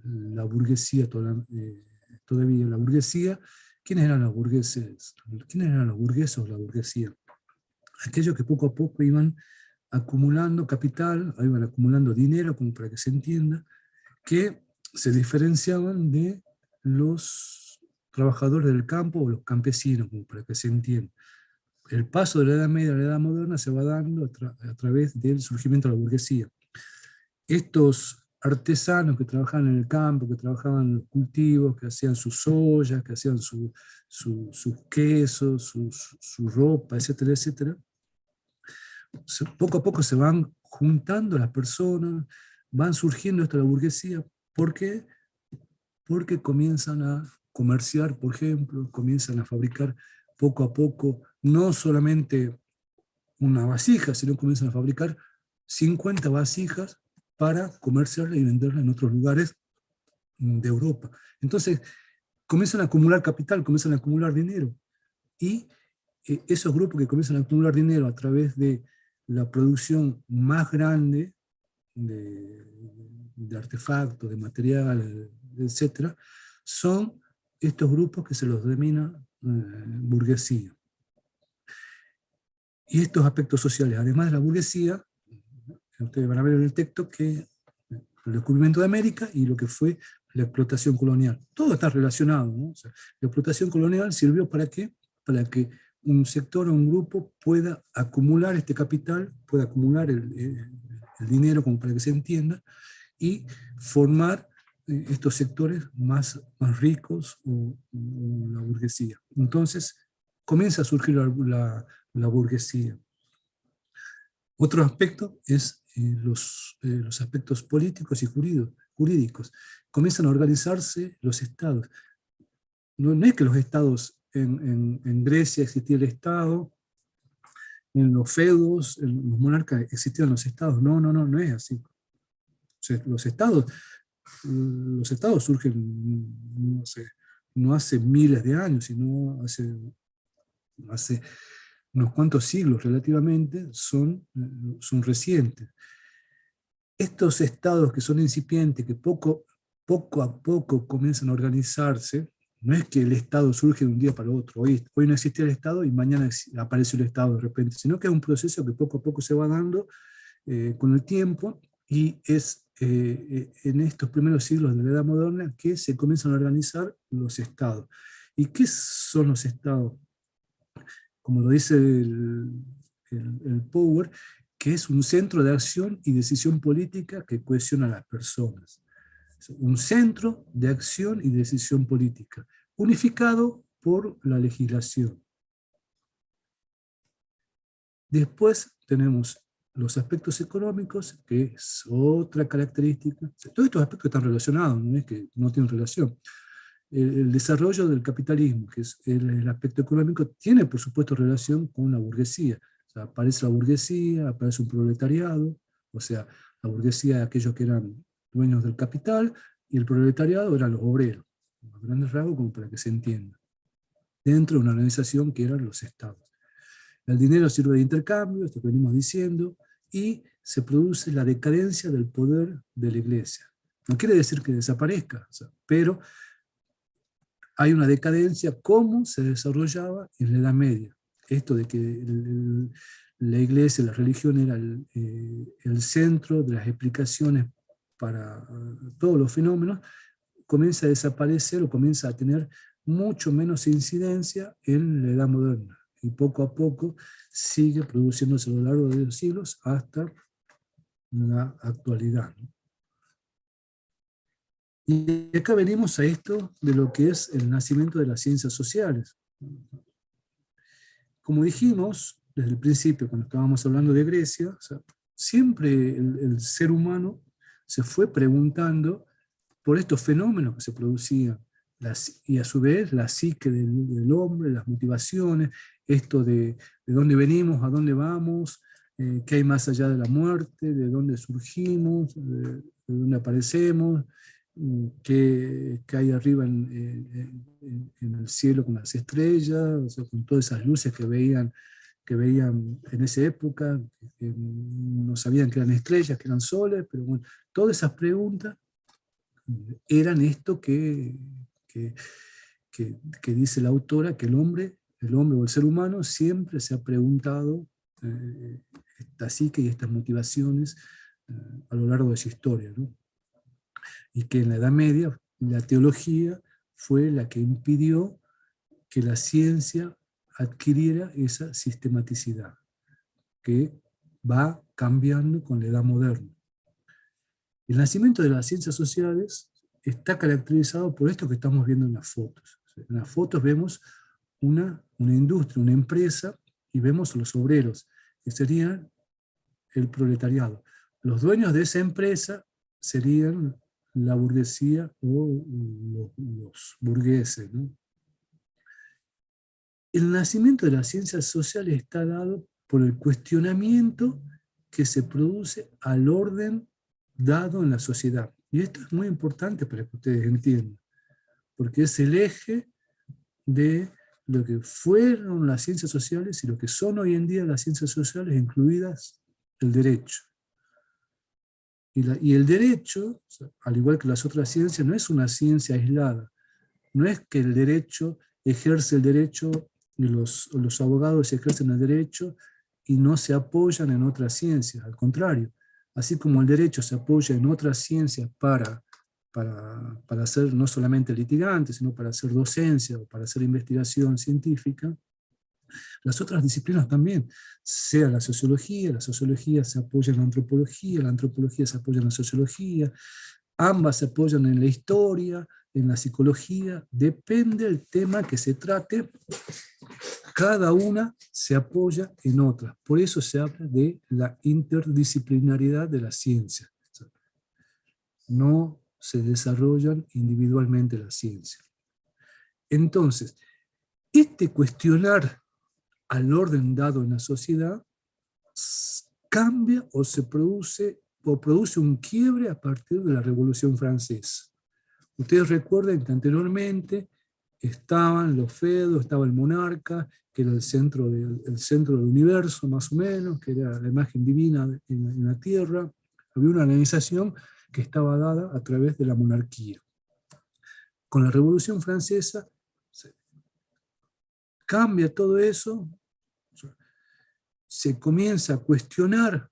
la burguesía todavía. La burguesía, ¿quiénes eran los burgueses? ¿Quiénes eran los burgueses o la burguesía? Aquellos que poco a poco iban acumulando capital, iban acumulando dinero, como para que se entienda, que se diferenciaban de los trabajadores del campo o los campesinos, como para que se entienda. El paso de la Edad Media a la Edad Moderna se va dando a través del surgimiento de la burguesía. Estos artesanos que trabajaban en el campo, que trabajaban en los cultivos, que hacían sus ollas, que hacían sus quesos, su ropa, etcétera, etcétera, poco a poco se van juntando las personas, van surgiendo esto de la burguesía. ¿Por qué? Porque comienzan a comerciar, por ejemplo, comienzan a fabricar poco a poco, no solamente una vasija, sino comienzan a fabricar 50 vasijas para comerciarla y venderla en otros lugares de Europa. Entonces, comienzan a acumular capital, comienzan a acumular dinero. Y esos grupos que comienzan a acumular dinero a través de la producción más grande de artefactos, de material, etc., son estos grupos que se los denomina burguesía. Y estos aspectos sociales, además de la burguesía, ustedes van a ver en el texto que el descubrimiento de América y lo que fue la explotación colonial. Todo está relacionado, ¿no? O sea, la explotación colonial sirvió ¿para qué? Para que un sector o un grupo pueda acumular este capital, pueda acumular el dinero, como para que se entienda, y formar estos sectores más ricos o la burguesía. Entonces comienza a surgir la burguesía. Otro aspecto es los aspectos políticos y jurídicos. Comienzan a organizarse los estados. No es que los estados, en Grecia existía el estado, en los feudos, en los monarcas existían los estados. No es así. O sea, los estados surgen, no sé, no hace miles de años, sino hace unos cuantos siglos relativamente, son recientes. Estos estados que son incipientes, que poco a poco comienzan a organizarse, no es que el Estado surge de un día para otro. Hoy no existía el Estado y mañana aparece el Estado de repente, sino que es un proceso que poco a poco se va dando con el tiempo, y es en estos primeros siglos de la Edad Moderna que se comienzan a organizar los Estados. ¿Y qué son los Estados? Como lo dice el Power, que es un centro de acción y decisión política que cohesiona a las personas. Un centro de acción y decisión política, unificado por la legislación. Después tenemos los aspectos económicos, que es otra característica. Todos estos aspectos están relacionados, no es que no tienen relación. El desarrollo del capitalismo, que es el aspecto económico, tiene por supuesto relación con la burguesía. O sea, aparece la burguesía, aparece un proletariado, o sea, la burguesía de aquellos que eran dueños del capital, y el proletariado eran los obreros, a grandes rasgos, como para que se entienda, dentro de una organización que eran los estados. El dinero sirve de intercambio, esto que venimos diciendo, y se produce la decadencia del poder de la iglesia. No quiere decir que desaparezca, o sea, pero hay una decadencia como se desarrollaba en la Edad Media. Esto de que la iglesia, la religión era el centro de las explicaciones para todos los fenómenos, comienza a desaparecer o comienza a tener mucho menos incidencia en la Edad Moderna. Y poco a poco sigue produciéndose a lo largo de los siglos hasta la actualidad, ¿no? Y acá venimos a esto de lo que es el nacimiento de las ciencias sociales. Como dijimos desde el principio, cuando estábamos hablando de Grecia, o sea, siempre el ser humano se fue preguntando por estos fenómenos que se producían, y a su vez la psique del hombre, las motivaciones, esto de dónde venimos, a dónde vamos, qué hay más allá de la muerte, de dónde surgimos, de dónde aparecemos, qué hay arriba en el cielo con las estrellas, o sea, con todas esas luces que veían en esa época, que no sabían que eran estrellas, que eran soles, pero bueno, todas esas preguntas eran esto que dice la autora, que el hombre o el ser humano siempre se ha preguntado esta psique y estas motivaciones a lo largo de su historia, ¿no? Y que en la Edad Media la teología fue la que impidió que la ciencia adquiriera esa sistematicidad, que va cambiando con la Edad Moderna. El nacimiento de las ciencias sociales está caracterizado por esto que estamos viendo en las fotos. En las fotos vemos una industria, una empresa, y vemos los obreros, que serían el proletariado. Los dueños de esa empresa serían la burguesía o los burgueses, ¿no? El nacimiento de las ciencias sociales está dado por el cuestionamiento que se produce al orden dado en la sociedad. Y esto es muy importante para que ustedes entiendan, porque es el eje de lo que fueron las ciencias sociales y lo que son hoy en día las ciencias sociales, incluidas el derecho. Y el derecho, al igual que las otras ciencias, no es una ciencia aislada. No es que el derecho ejerce el derecho y los abogados ejercen el derecho y no se apoyan en otras ciencias. Al contrario, así como el derecho se apoya en otras ciencias para ser no solamente litigante, sino para hacer docencia o para hacer investigación científica, las otras disciplinas también, sea la sociología se apoya en la antropología se apoya en la sociología, ambas se apoyan en la historia, en la psicología, depende del tema que se trate, cada una se apoya en otra. Por eso se habla de la interdisciplinariedad de la ciencia. No se desarrollan individualmente la ciencia. Entonces, este cuestionar al orden dado en la sociedad cambia o produce un quiebre a partir de la Revolución Francesa. Ustedes recuerden que anteriormente estaban los fedos, estaba el monarca, que era el centro del universo, más o menos, que era la imagen divina en la tierra. Había una organización que estaba dada a través de la monarquía. Con la Revolución Francesa cambia todo eso, se comienza a cuestionar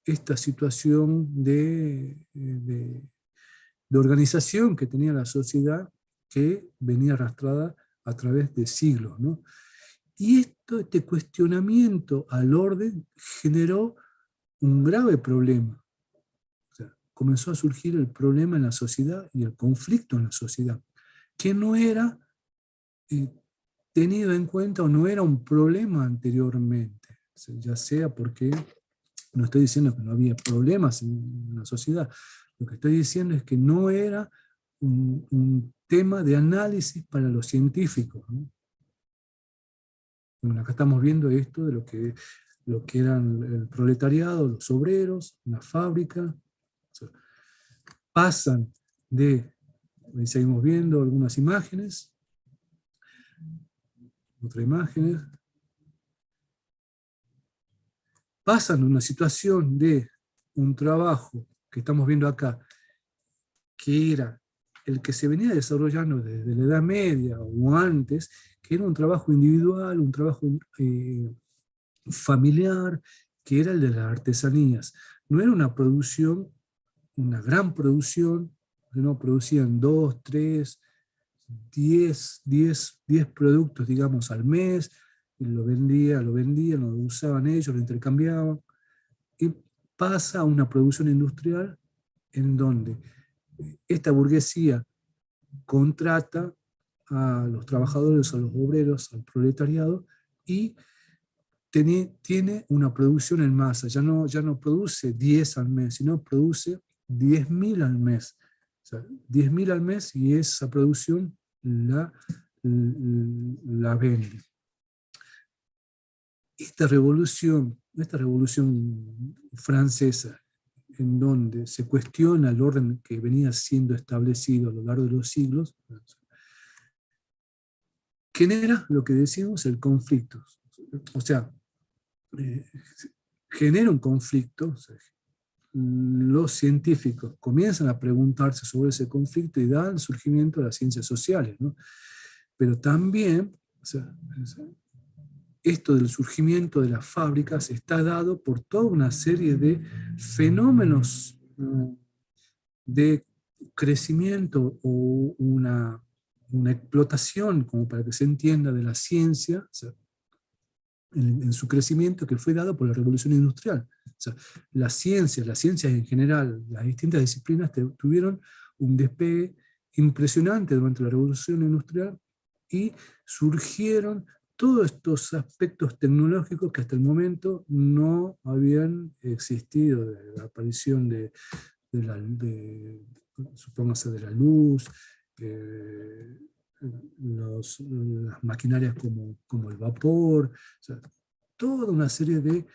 esta situación de organización que tenía la sociedad, que venía arrastrada a través de siglos, ¿no? Y este cuestionamiento al orden generó un grave problema. O sea, comenzó a surgir el problema en la sociedad y el conflicto en la sociedad, que no era tenido en cuenta o no era un problema anteriormente. O sea, ya sea porque, no estoy diciendo que no había problemas en la sociedad, lo que estoy diciendo es que no era un tema de análisis para los científicos, ¿no? Bueno, acá estamos viendo esto de lo que eran el proletariado, los obreros, la fábrica. O sea, pasan de, ahí seguimos viendo algunas imágenes, otra imagen, pasan de una situación de un trabajo que estamos viendo acá, que era el que se venía desarrollando desde la Edad Media o antes, que era un trabajo individual, un trabajo familiar, que era el de las artesanías. No era una producción, una gran producción, no producían 2, 3, 10 productos, digamos, al mes, y lo vendían, lo usaban ellos, lo intercambiaban, y pasa a una producción industrial en donde esta burguesía contrata a los trabajadores, a los obreros, al proletariado, y tiene una producción en masa. Ya no produce 10 al mes, sino produce 10.000 al mes. O sea, 10.000 al mes, y esa producción la vende. Esta revolución francesa, en donde se cuestiona el orden que venía siendo establecido a lo largo de los siglos, genera lo que decimos el conflicto. O sea, genera un conflicto. O sea, los científicos comienzan a preguntarse sobre ese conflicto y dan surgimiento de las ciencias sociales, ¿no? Pero también, o sea, esto del surgimiento de las fábricas está dado por toda una serie de fenómenos de crecimiento o una explotación, como para que se entienda, de la ciencia, o sea, en su crecimiento, que fue dado por la revolución industrial. O sea, las ciencias en general, las distintas disciplinas tuvieron un despegue impresionante durante la revolución industrial, y surgieron todos estos aspectos tecnológicos que hasta el momento no habían existido, de la aparición supóngase, de la luz, las maquinarias como el vapor, o sea, toda una serie de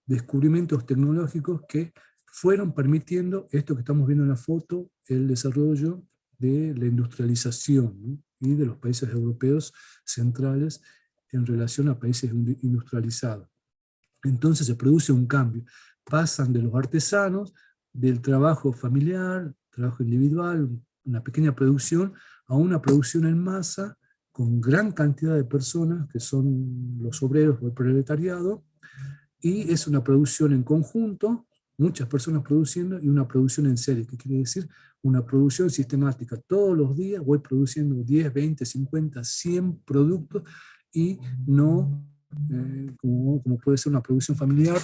descubrimientos tecnológicos que fueron permitiendo esto que estamos viendo en la foto, el desarrollo de la industrialización, ¿no? Y de los países europeos centrales en relación a países industrializados. Entonces se produce un cambio. Pasan de los artesanos, del trabajo familiar, trabajo individual, una pequeña producción, a una producción en masa con gran cantidad de personas, que son los obreros o el proletariado, y es una producción en conjunto, muchas personas produciendo, y una producción en serie, que quiere decir una producción sistemática. Todos los días voy produciendo 10, 20, 50, 100 productos, y no como puede ser una producción familiar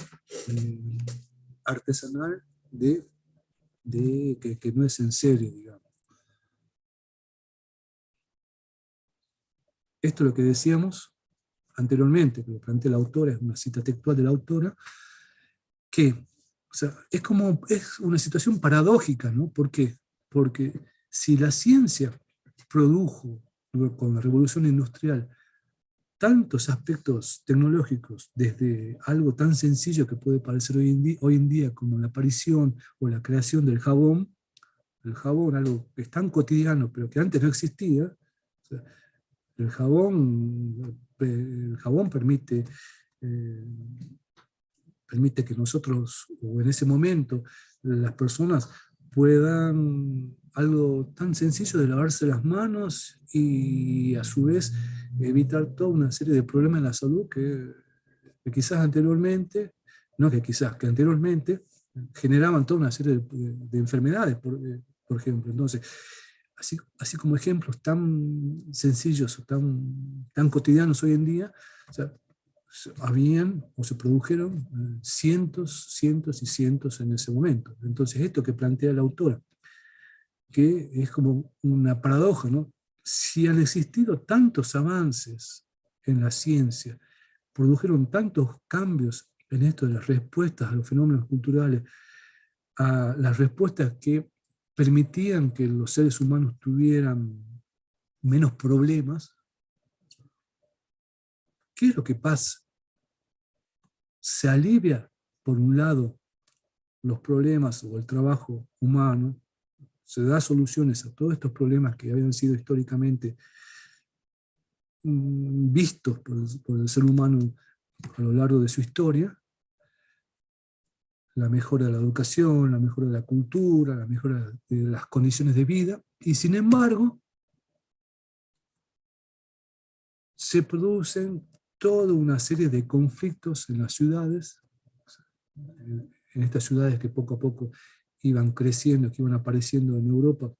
artesanal de que no es en serio, digamos. Esto es lo que decíamos anteriormente, que lo plantea la autora, es una cita textual de la autora, que o sea, es una situación paradójica, ¿no? ¿Por qué? Porque si la ciencia produjo con la revolución industrial tantos aspectos tecnológicos, desde algo tan sencillo que puede parecer hoy en día como la aparición o la creación del jabón, el jabón, algo que es tan cotidiano pero que antes no existía. O sea, el jabón eh, permite que nosotros, o en ese momento, las personas puedan algo tan sencillo de lavarse las manos y a su vez evitar toda una serie de problemas en la salud que quizás anteriormente, no que quizás, que anteriormente generaban toda una serie de enfermedades, por ejemplo. Entonces, así como ejemplos tan sencillos o tan cotidianos hoy en día, o sea, habían o se produjeron cientos y cientos en ese momento. Entonces, esto que plantea la autora, que es como una paradoja, ¿no? Si han existido tantos avances en la ciencia, produjeron tantos cambios en esto de las respuestas a los fenómenos culturales, a las respuestas que permitían que los seres humanos tuvieran menos problemas, ¿qué es lo que pasa? Se alivia, por un lado, los problemas o el trabajo humano, se da soluciones a todos estos problemas que habían sido históricamente vistos por el ser humano a lo largo de su historia, la mejora de la educación, la mejora de la cultura, la mejora de las condiciones de vida, y sin embargo, se producen toda una serie de conflictos en las ciudades, en estas ciudades que poco a poco iban creciendo, que iban apareciendo en Europa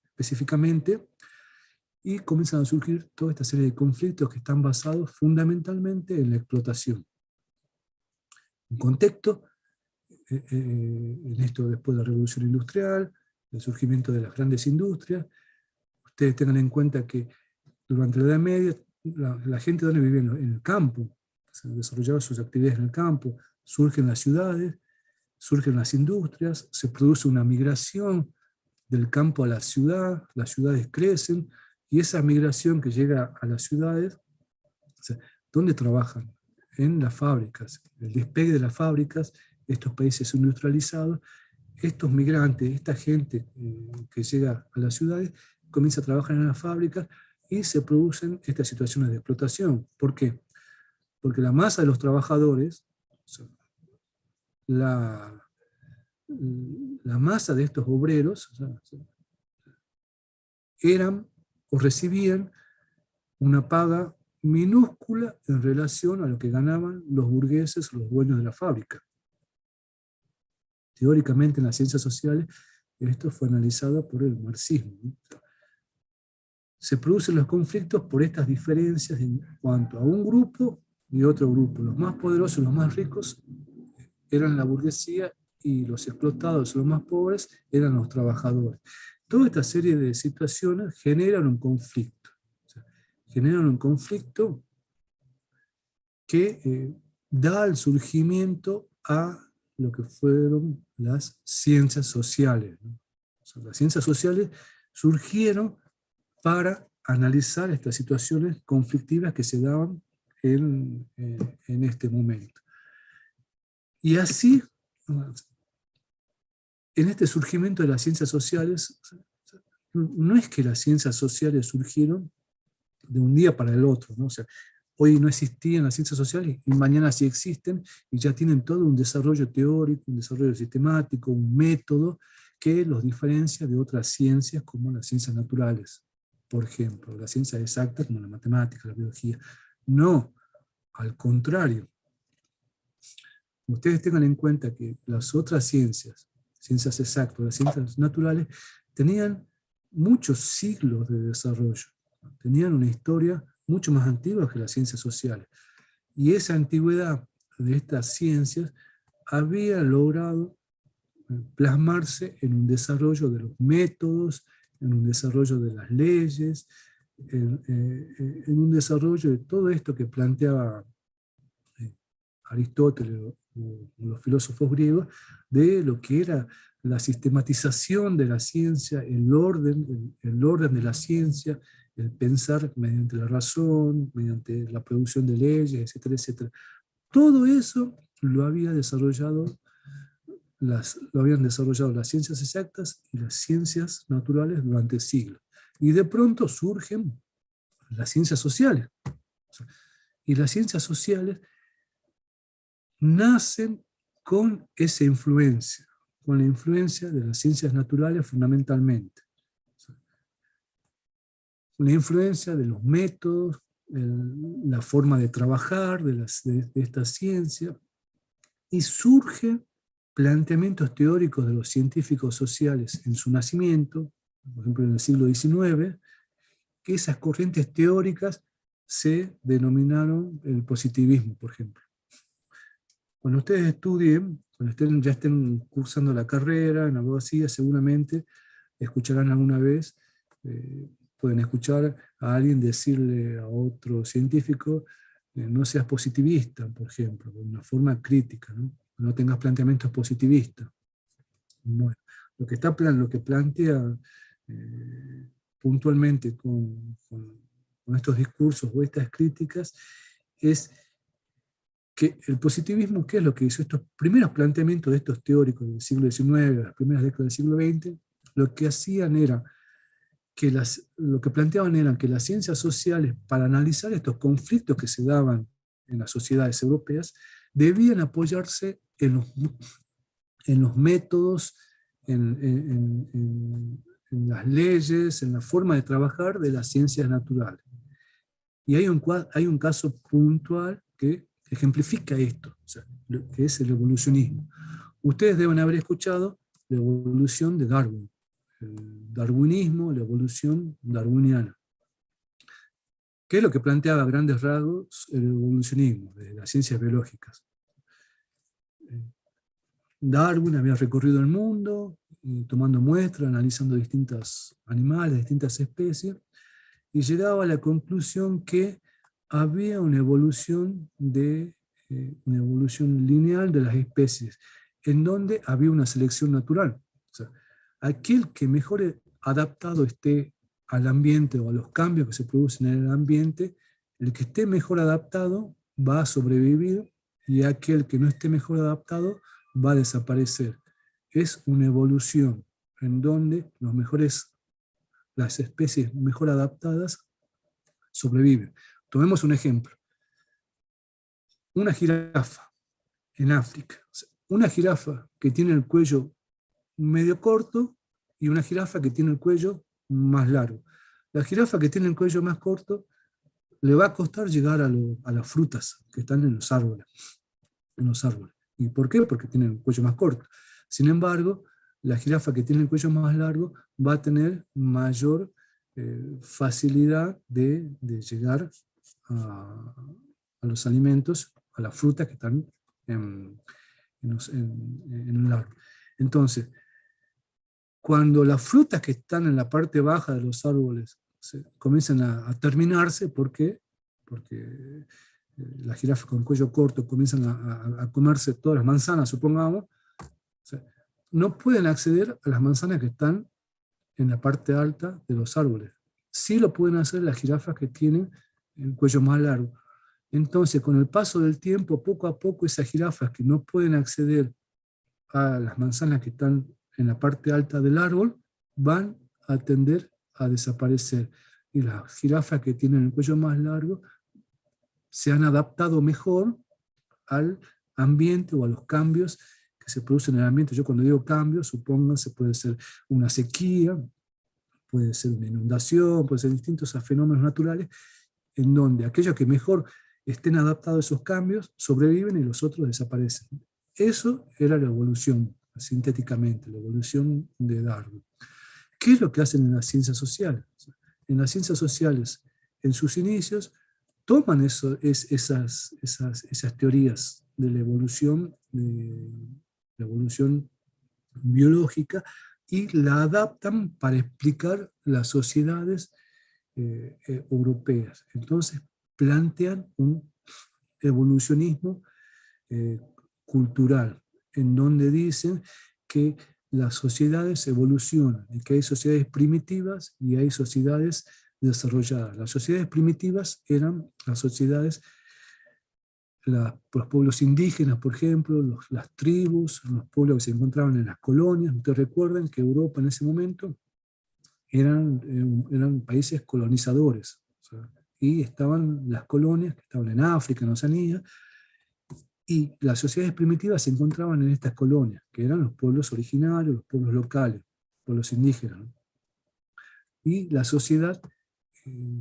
específicamente, y comienzan a surgir toda esta serie de conflictos que están basados fundamentalmente en la explotación. Un contexto, en esto después de la Revolución Industrial, el surgimiento de las grandes industrias. Ustedes tengan en cuenta que durante la Edad Media la gente donde vivía en el campo, se desarrollaba sus actividades en el campo, surgen las ciudades, surgen las industrias, se produce una migración del campo a la ciudad, las ciudades crecen, y esa migración que llega a las ciudades, o sea, ¿dónde trabajan? En las fábricas. El despegue de las fábricas, estos países industrializados, estos migrantes, esta gente que llega a las ciudades, comienza a trabajar en las fábricas y se producen estas situaciones de explotación. ¿Por qué? Porque la masa de los trabajadores, o sea, la masa de estos obreros, o sea, eran o recibían una paga minúscula en relación a lo que ganaban los burgueses o los dueños de la fábrica. Teóricamente en las ciencias sociales esto fue analizado por el marxismo, ¿no? Se producen los conflictos por estas diferencias en cuanto a un grupo y otro grupo. Los más poderosos, los más ricos, eran la burguesía, y los explotados, los más pobres, eran los trabajadores. Toda esta serie de situaciones generan un conflicto. O sea, generan un conflicto que da el surgimiento a lo que fueron las ciencias sociales, ¿no? O sea, las ciencias sociales surgieron para analizar estas situaciones conflictivas que se daban en este momento. Y así, en este surgimiento de las ciencias sociales, no es que las ciencias sociales surgieron de un día para el otro, ¿no? O sea, hoy no existían las ciencias sociales y mañana sí existen, y ya tienen todo un desarrollo teórico, un desarrollo sistemático, un método que los diferencia de otras ciencias como las ciencias naturales, por ejemplo, las ciencias exactas como la matemática, la biología. No, al contrario. Ustedes tengan en cuenta que las otras ciencias, ciencias exactas, las ciencias naturales, tenían muchos siglos de desarrollo, tenían una historia mucho más antigua que las ciencias sociales. Y esa antigüedad de estas ciencias había logrado plasmarse en un desarrollo de los métodos, en un desarrollo de las leyes, en un desarrollo de todo esto que planteaba Aristóteles o los filósofos griegos, de lo que era la sistematización de la ciencia, el orden de la ciencia, el pensar mediante la razón, mediante la producción de leyes, etcétera, etcétera. Todo eso lo habían desarrollado las ciencias exactas y las ciencias naturales durante siglos. Y de pronto surgen las ciencias sociales. Y las ciencias sociales nacen con esa influencia, con la influencia de las ciencias naturales fundamentalmente. La influencia de los métodos, la forma de trabajar de esta ciencia, y surgen planteamientos teóricos de los científicos sociales en su nacimiento, por ejemplo en el siglo XIX, que esas corrientes teóricas se denominaron el positivismo, por ejemplo. Cuando ustedes estudien, cuando ya estén cursando la carrera en abogacía, seguramente escucharán alguna vez, pueden escuchar a alguien decirle a otro científico, no seas positivista, por ejemplo, de una forma crítica, no tengas planteamientos positivistas. Bueno, lo que plantea puntualmente con estos discursos o estas críticas es que el positivismo, ¿qué es lo que hizo? Estos primeros planteamientos de estos teóricos del siglo XIX, las primeras décadas del siglo XX, lo que hacían era que lo que planteaban era que las ciencias sociales, para analizar estos conflictos que se daban en las sociedades europeas, debían apoyarse en los métodos, en las leyes, en la forma de trabajar de las ciencias naturales. Y hay un caso puntual que ejemplifica esto, o sea, que es el evolucionismo. Ustedes deben haber escuchado la evolución de Darwin, el darwinismo, la evolución darwiniana. ¿Qué es lo que planteaba a grandes rasgos el evolucionismo de las ciencias biológicas? Darwin había recorrido el mundo, tomando muestras, analizando distintos animales, distintas especies, y llegaba a la conclusión que había una evolución lineal de las especies, en donde había una selección natural. O sea, aquel que mejor adaptado esté al ambiente o a los cambios que se producen en el ambiente, el que esté mejor adaptado va a sobrevivir, y aquel que no esté mejor adaptado va a desaparecer. Es una evolución en donde las especies mejor adaptadas sobreviven. Tomemos un ejemplo. Una jirafa en África. Una jirafa que tiene el cuello medio corto y una jirafa que tiene el cuello más largo. La jirafa que tiene el cuello más corto le va a costar llegar a las frutas que están en los árboles. ¿Y por qué? Porque tiene el cuello más corto. Sin embargo, la jirafa que tiene el cuello más largo va a tener mayor facilidad de llegar a los alimentos, a las frutas que están en el árbol. Entonces, cuando las frutas que están en la parte baja de los árboles comienzan a terminarse, ¿por qué? Porque las jirafas con cuello corto comienzan a comerse todas las manzanas, supongamos, o sea, no pueden acceder a las manzanas que están en la parte alta de los árboles. Sí lo pueden hacer las jirafas que tienen el cuello más largo. Entonces, con el paso del tiempo, poco a poco, esas jirafas que no pueden acceder a las manzanas que están en la parte alta del árbol, van a tender a desaparecer. Y las jirafas que tienen el cuello más largo se han adaptado mejor al ambiente o a los cambios que se producen en el ambiente. Yo cuando digo cambios, supónganse, puede ser una sequía, puede ser una inundación, puede ser distintos fenómenos naturales, en donde aquellos que mejor estén adaptados a esos cambios sobreviven y los otros desaparecen. Eso era la evolución, sintéticamente, la evolución de Darwin. ¿Qué es lo que hacen en las ciencias sociales? En las ciencias sociales, en sus inicios, toman esas teorías de la evolución biológica y la adaptan para explicar las sociedades europeas. Entonces plantean un evolucionismo eh, cultural, en donde dicen que las sociedades evolucionan y que hay sociedades primitivas y hay sociedades desarrolladas. Las sociedades primitivas eran las sociedades, los pueblos indígenas, por ejemplo, las tribus, los pueblos que se encontraban en las colonias. Ustedes recuerden que Europa en ese momento eran países colonizadores, o sea, y estaban las colonias que estaban en África, en Oceanía, y las sociedades primitivas se encontraban en estas colonias, que eran los pueblos originarios, los pueblos locales, pueblos indígenas, ¿no? Y la sociedad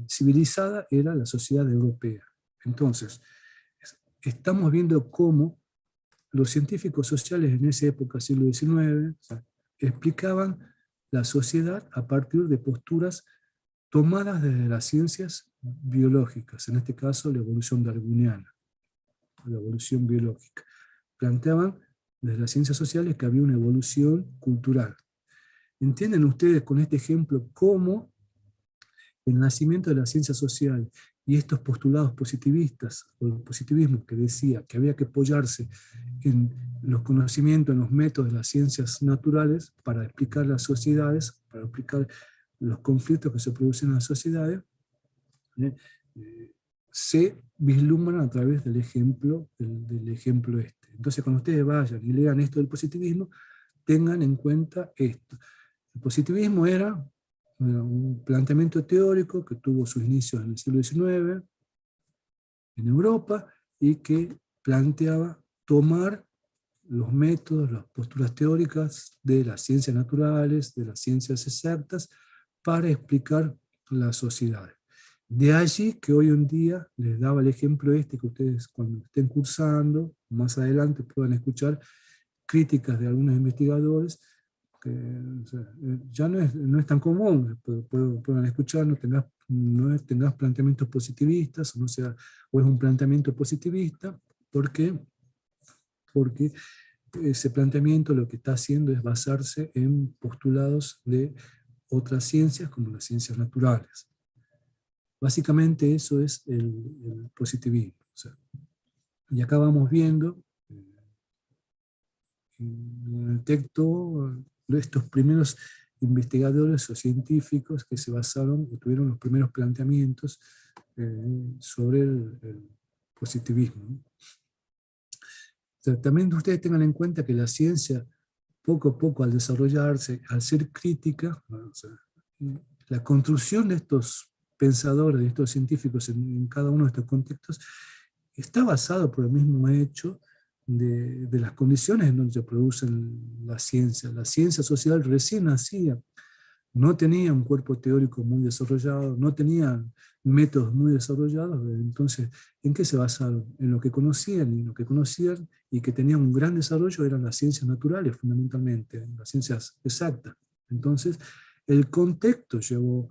civilizada era la sociedad europea. Entonces, estamos viendo cómo los científicos sociales en esa época, siglo XIX, o sea, explicaban la sociedad a partir de posturas tomadas desde las ciencias biológicas, en este caso la evolución darwiniana, la evolución biológica. Planteaban desde las ciencias sociales que había una evolución cultural. ¿Entienden ustedes con este ejemplo cómo el nacimiento de la ciencia social y estos postulados positivistas, o el positivismo que decía que había que apoyarse en los conocimientos, en los métodos de las ciencias naturales para explicar las sociedades, para explicar los conflictos que se producen en las sociedades, ¿eh? Se vislumbran a través del ejemplo, del ejemplo este. Entonces, cuando ustedes vayan y lean esto del positivismo, tengan en cuenta esto. El positivismo era un planteamiento teórico que tuvo sus inicios en el siglo XIX en Europa y que planteaba tomar los métodos, las posturas teóricas de las ciencias naturales, de las ciencias exactas, para explicar las sociedades. De allí que hoy en día les daba el ejemplo este, que ustedes cuando estén cursando, más adelante puedan escuchar críticas de algunos investigadores, que o sea, ya no es tan común, puedan escuchar, no tengas planteamientos positivistas, o, no sea, o es un planteamiento positivista, ¿por qué? Porque ese planteamiento lo que está haciendo es basarse en postulados de otras ciencias como las ciencias naturales. Básicamente eso es el positivismo. O sea, y acá vamos viendo en el texto de estos primeros investigadores o científicos que se basaron y tuvieron los primeros planteamientos sobre el positivismo, ¿no? O sea, también ustedes tengan en cuenta que la ciencia, poco a poco al desarrollarse, al ser crítica, ¿no? O sea, la construcción de estos pensadores, de estos científicos en cada uno de estos contextos, está basado por el mismo hecho de las condiciones en donde se producen la ciencia. La ciencia social recién nacía, no tenía un cuerpo teórico muy desarrollado, no tenía métodos muy desarrollados, entonces, ¿en qué se basaron? En lo que conocían, y lo que conocían y que tenían un gran desarrollo eran las ciencias naturales, fundamentalmente, las ciencias exactas. Entonces, el contexto llevó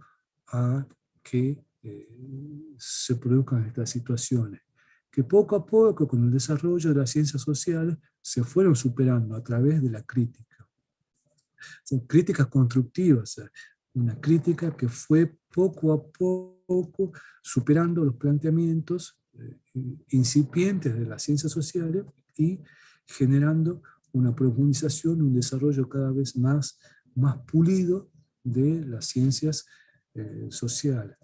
a que se produzcan estas situaciones, que poco a poco, con el desarrollo de las ciencias sociales, se fueron superando a través de la crítica. Son críticas constructivas, una crítica que fue poco a poco superando los planteamientos incipientes de las ciencias sociales y generando una profundización, un desarrollo cada vez más pulido de las ciencias sociales.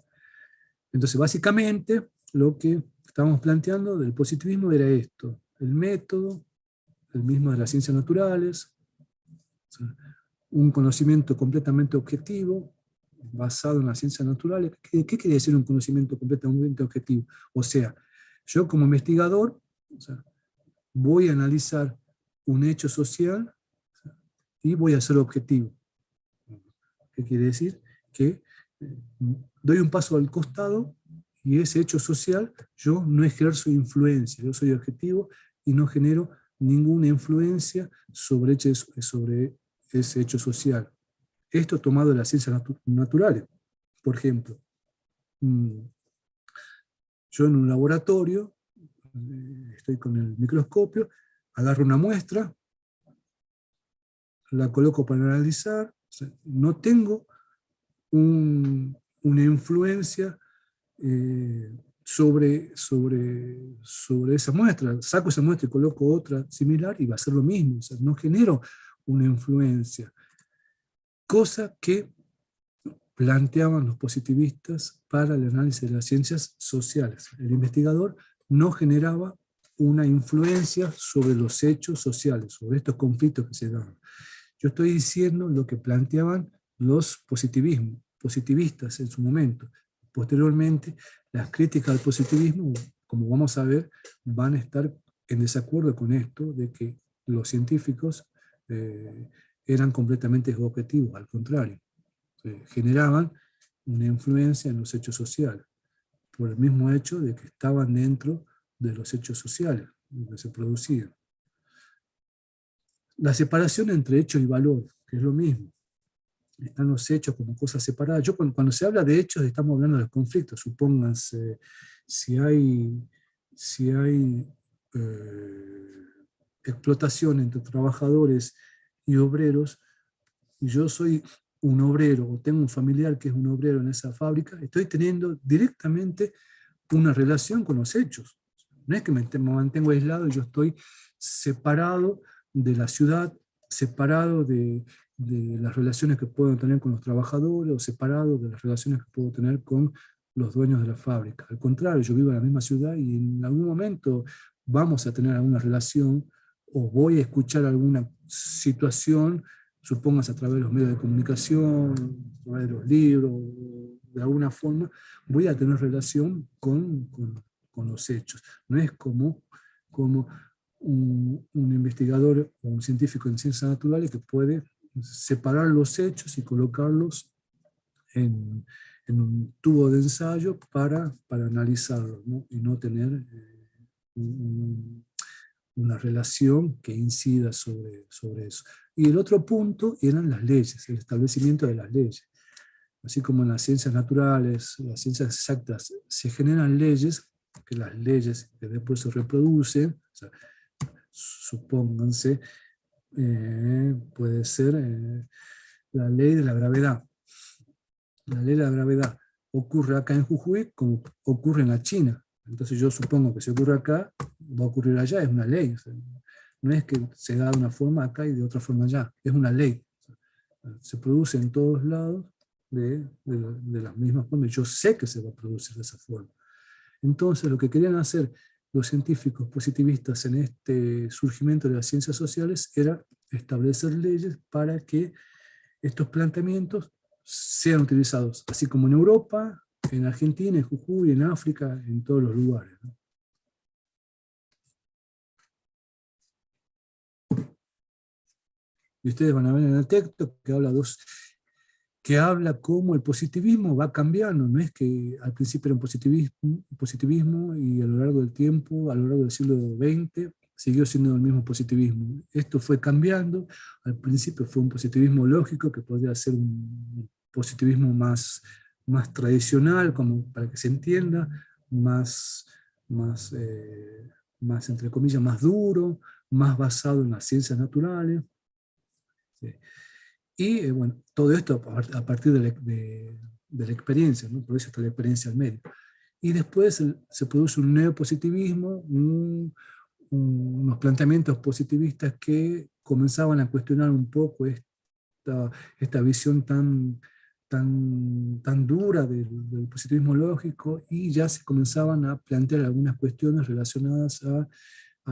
Entonces, básicamente, lo que estábamos planteando del positivismo era esto: el método, el mismo de las ciencias naturales, o sea, un conocimiento completamente objetivo, basado en las ciencias naturales. ¿Qué quiere decir un conocimiento completamente objetivo? O sea, yo como investigador, o sea, voy a analizar un hecho social, o sea, y voy a ser objetivo. ¿Qué quiere decir? Que doy un paso al costado y ese hecho social yo no ejerzo influencia, yo soy objetivo y no genero ninguna influencia sobre ese hecho social. Esto tomado de las ciencias naturales. Por ejemplo, yo en un laboratorio, estoy con el microscopio, agarro una muestra, la coloco para analizar, o sea, no tengo una influencia sobre esa muestra. Saco esa muestra y coloco otra similar y va a ser lo mismo. O sea, no genero una influencia. Cosa que planteaban los positivistas para el análisis de las ciencias sociales. El investigador no generaba una influencia sobre los hechos sociales, sobre estos conflictos que se daban. Yo estoy diciendo lo que planteaban los positivistas en su momento. Posteriormente, las críticas al positivismo, como vamos a ver, van a estar en desacuerdo con esto de que los científicos eran completamente objetivos, al contrario, generaban una influencia en los hechos sociales, por el mismo hecho de que estaban dentro de los hechos sociales, donde se producían. La separación entre hecho y valor, que es lo mismo. Están los hechos como cosas separadas. Cuando se habla de hechos, estamos hablando de los conflictos. Supónganse, si hay explotación entre trabajadores y obreros, y yo soy un obrero, o tengo un familiar que es un obrero en esa fábrica, estoy teniendo directamente una relación con los hechos. No es que me mantengo aislado y yo estoy separado de la ciudad, separado de las relaciones que puedo tener con los trabajadores, o separado de las relaciones que puedo tener con los dueños de la fábrica. Al contrario, yo vivo en la misma ciudad y en algún momento vamos a tener alguna relación, o voy a escuchar alguna situación, supóngase a través de los medios de comunicación, a través de los libros, de alguna forma, voy a tener relación con los hechos. No es como un investigador o un científico en ciencias naturales que puede separar los hechos y colocarlos en un tubo de ensayo para analizarlos, ¿no? Y no tener una relación que incida sobre eso. Y el otro punto eran las leyes, el establecimiento de las leyes. Así como en las ciencias naturales, las ciencias exactas, se generan leyes, que las leyes que después se reproducen, o sea, supónganse, puede ser la ley de la gravedad. La ley de la gravedad ocurre acá en Jujuy como ocurre en la China. Entonces yo supongo que si ocurre acá, va a ocurrir allá, es una ley. O sea, no es que se da de una forma acá y de otra forma allá, es una ley. O sea, se produce en todos lados de las mismas formas. Yo sé que se va a producir de esa forma. Entonces lo que querían hacer los científicos positivistas en este surgimiento de las ciencias sociales era establecer leyes para que estos planteamientos sean utilizados, así como en Europa, en Argentina, en Jujuy, en África, en todos los lugares, ¿no? Y ustedes van a ver en el texto que habla cómo el positivismo va cambiando. No es que al principio era un positivismo y a lo largo del tiempo, a lo largo del siglo XX, siguió siendo el mismo positivismo. Esto fue cambiando. Al principio fue un positivismo lógico, que podría ser un positivismo más tradicional, como para que se entienda, más, más, más, entre comillas, más duro, más basado en las ciencias naturales. ¿Sí? Y bueno, todo esto a partir de la experiencia, ¿no? Por eso está la experiencia al medio. Y después se produce un neopositivismo, unos planteamientos positivistas que comenzaban a cuestionar un poco esta visión tan dura del positivismo lógico, y ya se comenzaban a plantear algunas cuestiones relacionadas a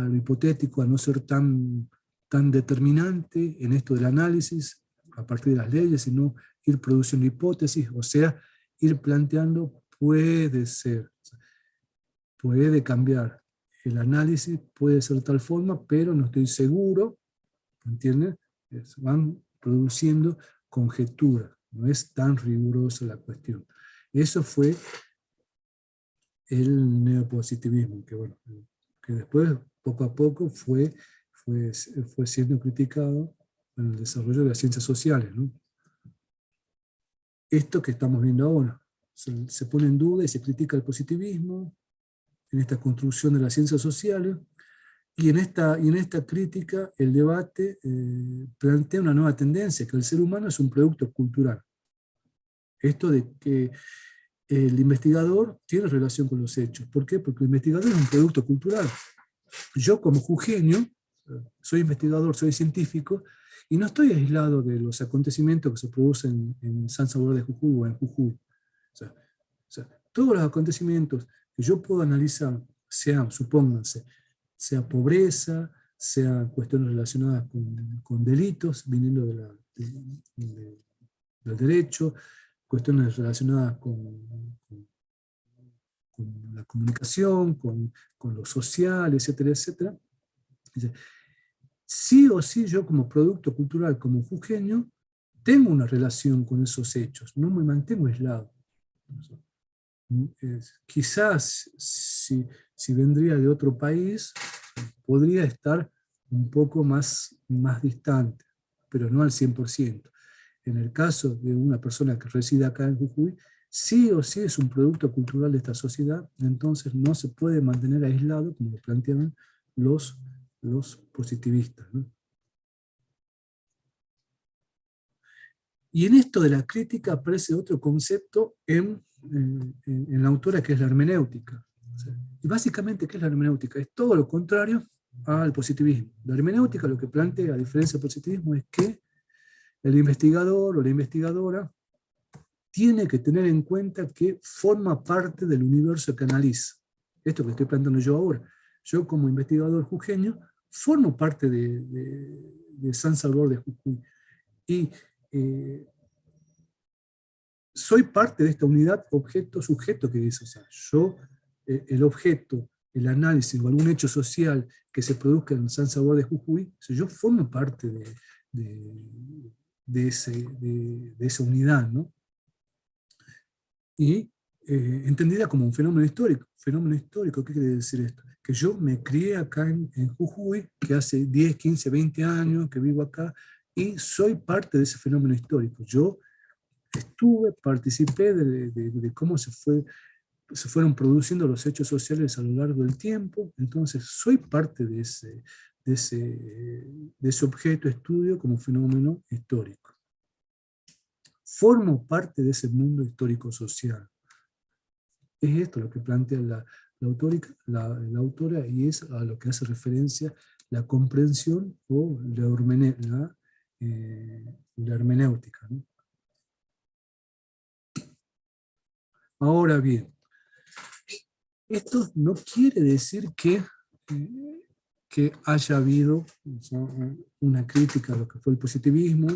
lo hipotético, a no ser tan determinante en esto del análisis a partir de las leyes, sino ir produciendo hipótesis, o sea, ir planteando puede ser, puede cambiar el análisis, puede ser de tal forma, pero no estoy seguro, ¿entienden? Van produciendo conjeturas, no es tan rigurosa la cuestión. Eso fue el neopositivismo, que, bueno, que después, poco a poco, fue siendo criticado en el desarrollo de las ciencias sociales, ¿no? Esto que estamos viendo ahora, se pone en duda y se critica el positivismo en esta construcción de las ciencias sociales, Y en esta crítica, el debate plantea una nueva tendencia, que el ser humano es un producto cultural. Esto de que el investigador tiene relación con los hechos. ¿Por qué? Porque el investigador es un producto cultural. Yo como jujeño, soy investigador, soy científico, y no estoy aislado de los acontecimientos que se producen en San Salvador de Jujuy o en Jujuy. O sea, todos los acontecimientos que yo puedo analizar, sean, supónganse, sea pobreza, sea cuestiones relacionadas con delitos viniendo del derecho, cuestiones relacionadas con la comunicación, con lo social, etcétera, etcétera. Sí o sí yo como producto cultural, como jujeño, tengo una relación con esos hechos, no me mantengo aislado. Quizás si vendría de otro país, podría estar un poco más distante, pero no al 100%. En el caso de una persona que reside acá en Jujuy, sí o sí es un producto cultural de esta sociedad, entonces no se puede mantener aislado, como lo planteaban los positivistas, ¿no? Y en esto de la crítica aparece otro concepto en la autora, que es la hermenéutica. Y básicamente, ¿qué es la hermenéutica? Es todo lo contrario al positivismo. La hermenéutica lo que plantea, a diferencia del positivismo, es que el investigador o la investigadora tiene que tener en cuenta que forma parte del universo que analiza. Esto que estoy planteando yo ahora. Yo como investigador jujeño formo parte de San Salvador de Jujuy. Y soy parte de esta unidad objeto-sujeto que dice. O sea, yo, el objeto, el análisis o algún hecho social que se produzca en San Salvador de Jujuy, o sea, yo formo parte de esa unidad, ¿no? Y entendida como un fenómeno histórico. Fenómeno histórico, ¿qué quiere decir esto? Que yo me crié acá en Jujuy, que hace 10, 15, 20 años que vivo acá, y soy parte de ese fenómeno histórico. Yo participé de cómo se fueron produciendo los hechos sociales a lo largo del tiempo, entonces soy parte de ese, de ese objeto de estudio como fenómeno histórico. Formo parte de ese mundo histórico-social. Es esto lo que plantea la autora, y es a lo que hace referencia la comprensión o la hermenéutica, ¿no? Ahora bien, esto no quiere decir que haya habido, o sea, una crítica a lo que fue el positivismo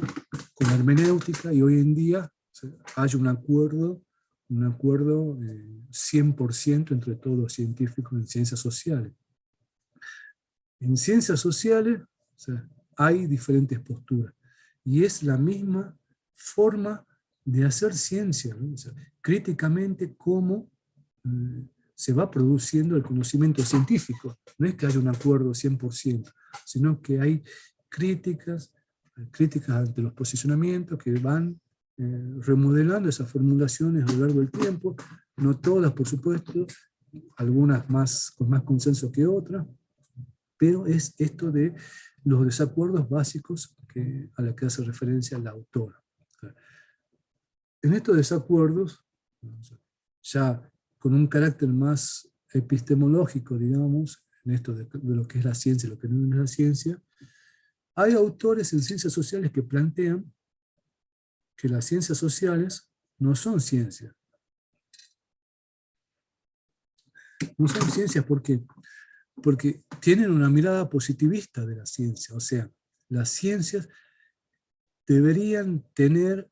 con la hermenéutica, y hoy en día, o sea, hay un acuerdo 100% entre todos los científicos en ciencias sociales. En ciencias sociales, o sea, hay diferentes posturas, y es la misma forma de hacer ciencia, ¿no? O sea, críticamente cómo se va produciendo el conocimiento científico. No es que haya un acuerdo 100%, sino que hay críticas ante los posicionamientos que van remodelando esas formulaciones a lo largo del tiempo, no todas, por supuesto, algunas con más consenso que otras, pero es esto de los desacuerdos básicos a la que hace referencia la autora. En estos desacuerdos, ya con un carácter más epistemológico, digamos, en esto de lo que es la ciencia y lo que no es la ciencia, hay autores en ciencias sociales que plantean que las ciencias sociales no son ciencias. No son ciencias, ¿por qué? Porque tienen una mirada positivista de la ciencia. O sea, las ciencias deberían tener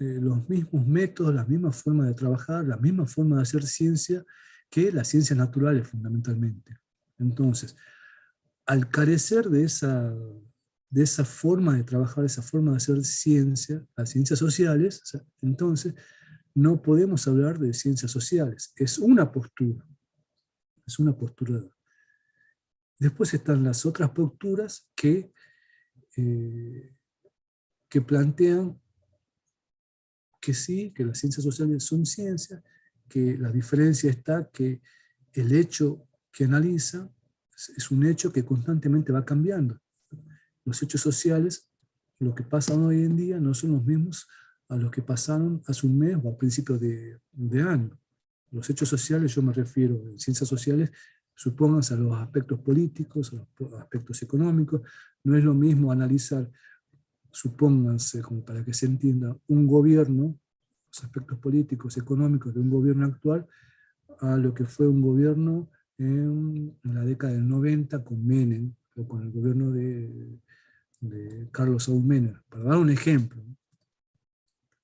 los mismos métodos, las mismas formas de trabajar, la misma forma de hacer ciencia que las ciencias naturales fundamentalmente. Entonces, al carecer de esa forma de trabajar, esa forma de hacer ciencia, las ciencias sociales, o sea, entonces no podemos hablar de ciencias sociales. Es una postura. Es una postura. Después están las otras posturas que plantean que sí, que las ciencias sociales son ciencias, que la diferencia está que el hecho que analiza es un hecho que constantemente va cambiando. Los hechos sociales, lo que pasa hoy en día, no son los mismos a los que pasaron hace un mes o a principios de año. Los hechos sociales, yo me refiero en ciencias sociales, supónganse a los aspectos políticos, a los aspectos económicos. No es lo mismo analizar, supónganse, como para que se entienda, un gobierno, los aspectos políticos, económicos de un gobierno actual, a lo que fue un gobierno en la década del 90 con Menem, o con el gobierno de Carlos Saúl Menem, para dar un ejemplo.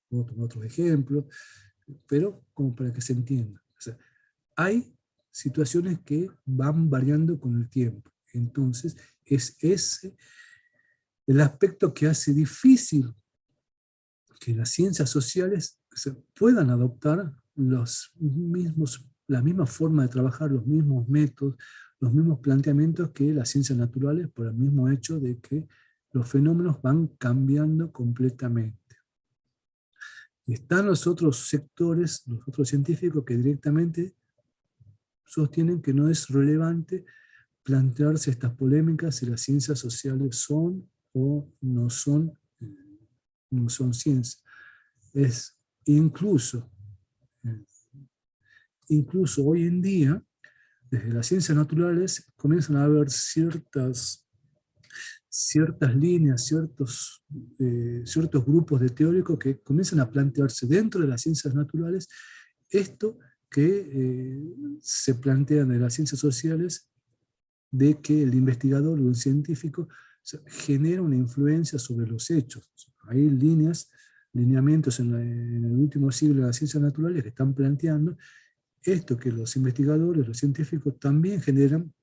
Puedo tomar otros ejemplos, pero como para que se entienda. O sea, hay situaciones que van variando con el tiempo. Entonces, es ese el aspecto que hace difícil que las ciencias sociales se puedan adoptar la misma forma de trabajar, los mismos métodos, los mismos planteamientos que las ciencias naturales, por el mismo hecho de que los fenómenos van cambiando completamente. Y están los otros sectores, los otros científicos que directamente sostienen que no es relevante plantearse estas polémicas si las ciencias sociales son o no son ciencias. Es incluso hoy en día, desde las ciencias naturales, comienzan a haber ciertas líneas, ciertos grupos de teóricos que comienzan a plantearse dentro de las ciencias naturales esto que se plantean de las ciencias sociales, de que el investigador o el científico genera una influencia sobre los hechos. Hay lineamientos en el último siglo de las ciencias naturales que están planteando esto, que los investigadores, los científicos también generan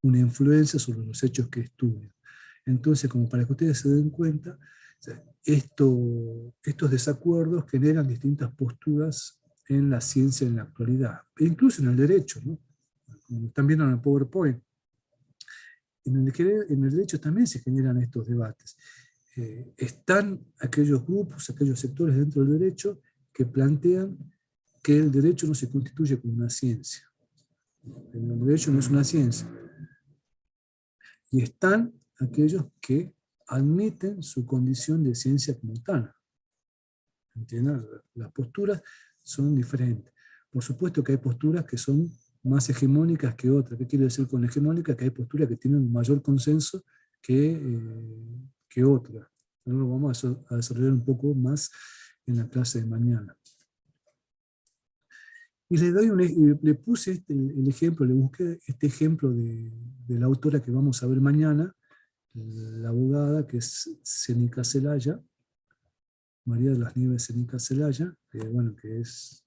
una influencia sobre los hechos que estudian. Entonces, como para que ustedes se den cuenta, estos desacuerdos generan distintas posturas en la ciencia en la actualidad, e incluso en el derecho, ¿no? Como están viendo en el PowerPoint. En el derecho también se generan estos debates. Están aquellos grupos, aquellos sectores dentro del derecho que plantean que el derecho no se constituye como una ciencia. El derecho no es una ciencia. Y están aquellos que admiten su condición de ciencia como tal. ¿Entienden? Las posturas son diferentes. Por supuesto que hay posturas que son más hegemónicas que otras. ¿Qué quiero decir con hegemónica? Que hay posturas que tienen un mayor consenso que otras. Pero lo vamos a desarrollar un poco más en la clase de mañana. Y le puse el ejemplo, le busqué este ejemplo de la autora que vamos a ver mañana, la abogada, que es Zenica Celaya, María de las Nieves Zenica Celaya, que es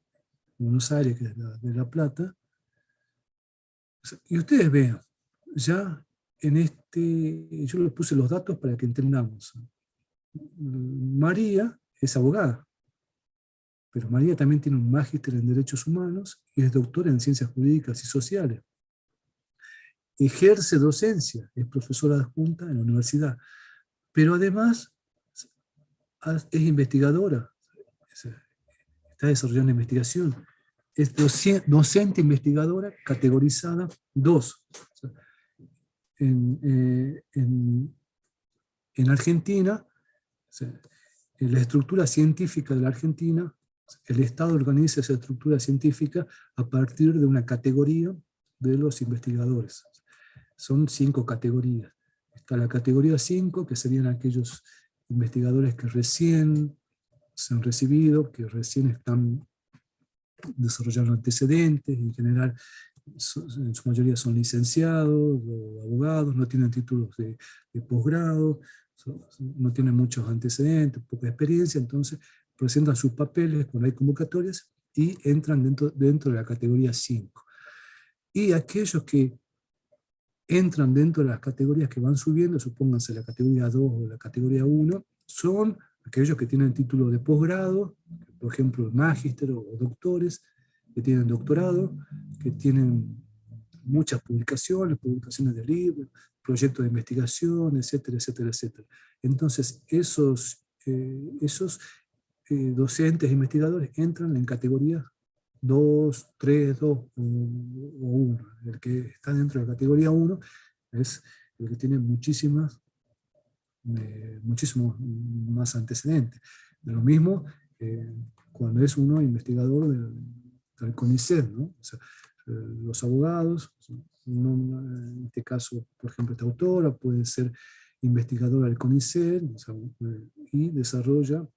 Buenos Aires, que es de La Plata. Y ustedes vean, ya yo les puse los datos para que entendamos. María es abogada, pero María también tiene un magíster en Derechos Humanos y es doctora en Ciencias Jurídicas y Sociales. Ejerce docencia, es profesora adjunta en la universidad, pero además es investigadora, está desarrollando investigación, es docente investigadora categorizada 2. En Argentina, en la estructura científica de la Argentina, el Estado organiza esa estructura científica a partir de una categoría de los investigadores. Son 5 categorías. Está la categoría 5, que serían aquellos investigadores que recién se han recibido, que recién están desarrollando antecedentes, en general en su mayoría son licenciados o abogados, no tienen títulos de posgrado, no tienen muchos antecedentes, poca experiencia, entonces presentan sus papeles cuando hay convocatorias y entran dentro de la categoría 5. Y aquellos que entran dentro de las categorías que van subiendo, supónganse la categoría 2 o la categoría 1, son aquellos que tienen título de posgrado, por ejemplo, magíster o doctores, que tienen doctorado, que tienen muchas publicaciones de libros, proyectos de investigación, etcétera, etcétera, etcétera. Entonces, esos docentes e investigadores entran en categorías 2, 3, 2 o 1. El que está dentro de la categoría 1 es el que tiene muchísimos más antecedentes. De lo mismo cuando es uno investigador del CONICET, ¿no? O sea, los abogados, en este caso, por ejemplo, esta autora puede ser investigadora del CONICET, o sea, y desarrolla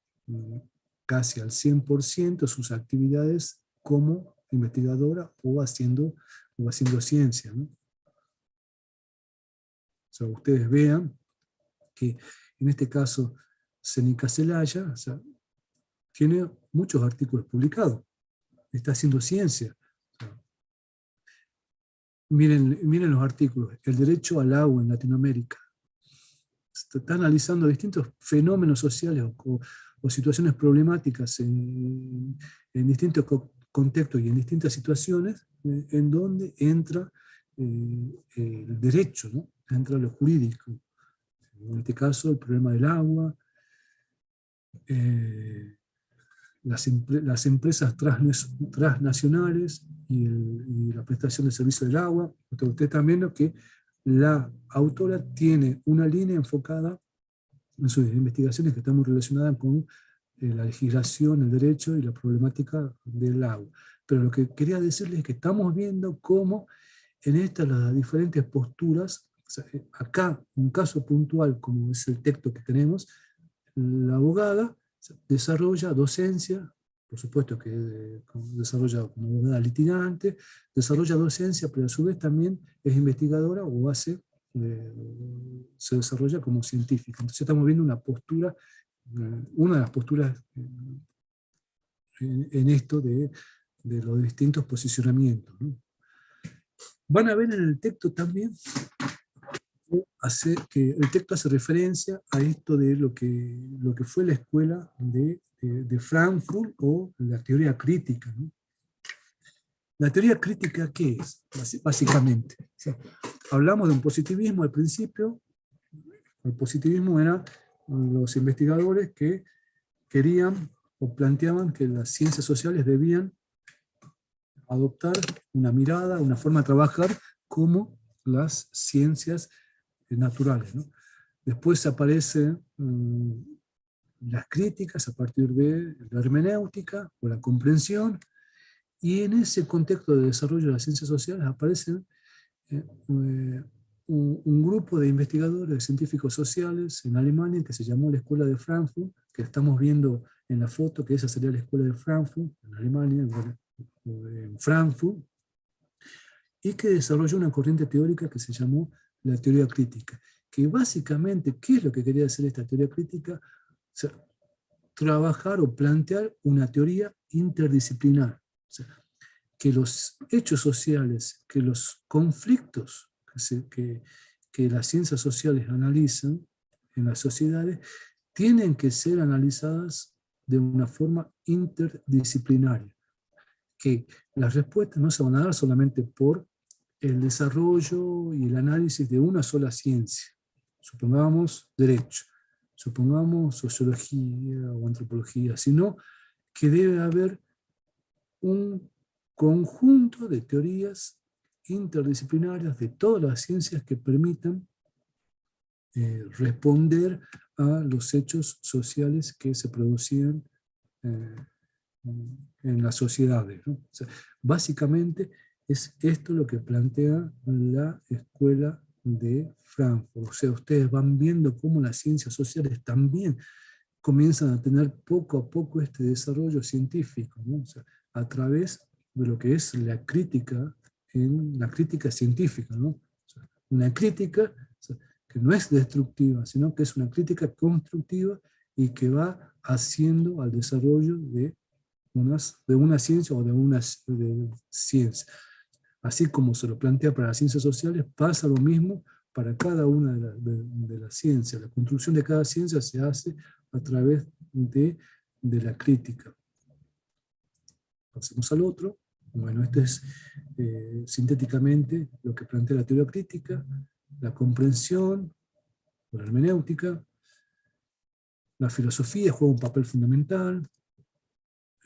casi al 100% sus actividades como investigadora o haciendo ciencia, ¿no? O sea, ustedes vean que en este caso Zenica Celaya, o sea, tiene muchos artículos publicados, está haciendo ciencia. O sea, miren los artículos, el derecho al agua en Latinoamérica. Está analizando distintos fenómenos sociales o situaciones problemáticas en distintos contextos y en distintas situaciones en donde entra el derecho, ¿no? Entra lo jurídico. En este caso, el problema del agua, las empresas transnacionales y la prestación de servicio del agua. Ustedes están viendo que la autora tiene una línea enfocada en sus investigaciones que están muy relacionadas con la legislación, el derecho y la problemática del agua. Pero lo que quería decirles es que estamos viendo cómo en estas las diferentes posturas, o sea, acá un caso puntual como es el texto que tenemos, la abogada desarrolla docencia, por supuesto que desarrolla como abogada litigante, desarrolla docencia, pero a su vez también es investigadora o se desarrolla como científica. Entonces estamos viendo una postura, una de las posturas en esto de los distintos posicionamientos, ¿no? Van a ver en el texto también que el texto hace referencia a esto de lo que fue la escuela de Frankfurt o la teoría crítica, ¿no? La teoría crítica, ¿qué es? Básicamente. O sea, hablamos de un positivismo al principio. El positivismo eran los investigadores que querían o planteaban que las ciencias sociales debían adoptar una mirada, una forma de trabajar como las ciencias naturales, ¿no? Después aparecen las críticas a partir de la hermenéutica o la comprensión, y en ese contexto de desarrollo de las ciencias sociales aparecen un grupo de investigadores, científicos sociales en Alemania que se llamó la Escuela de Frankfurt, que estamos viendo en la foto, que esa sería la Escuela de Frankfurt, en Alemania, en Frankfurt, y que desarrolló una corriente teórica que se llamó la teoría crítica, que básicamente, ¿qué es lo que quería hacer esta teoría crítica? O sea, trabajar o plantear una teoría interdisciplinar. O sea, que los hechos sociales, que los conflictos que las ciencias sociales analizan en las sociedades, tienen que ser analizadas de una forma interdisciplinaria. Que las respuestas no se van a dar solamente por el desarrollo y el análisis de una sola ciencia. Supongamos derecho, supongamos sociología o antropología, sino que debe haber un conjunto de teorías interdisciplinarias de todas las ciencias que permitan responder a los hechos sociales que se producían en las sociedades, ¿no? O sea, básicamente es esto lo que plantea la Escuela de Frankfurt. O sea, ustedes van viendo cómo las ciencias sociales también comienzan a tener poco a poco este desarrollo científico, ¿no? O sea, a través de lo que es la crítica, en la crítica científica, ¿no? O sea, una crítica, o sea, que no es destructiva, sino que es una crítica constructiva y que va haciendo al desarrollo de una ciencia o de ciencia. Así como se lo plantea para las ciencias sociales, pasa lo mismo para cada una de las ciencias. La construcción de cada ciencia se hace a través de la crítica. Pasemos al otro. Bueno, este es sintéticamente lo que plantea la teoría crítica, la comprensión, la hermenéutica, la filosofía juega un papel fundamental,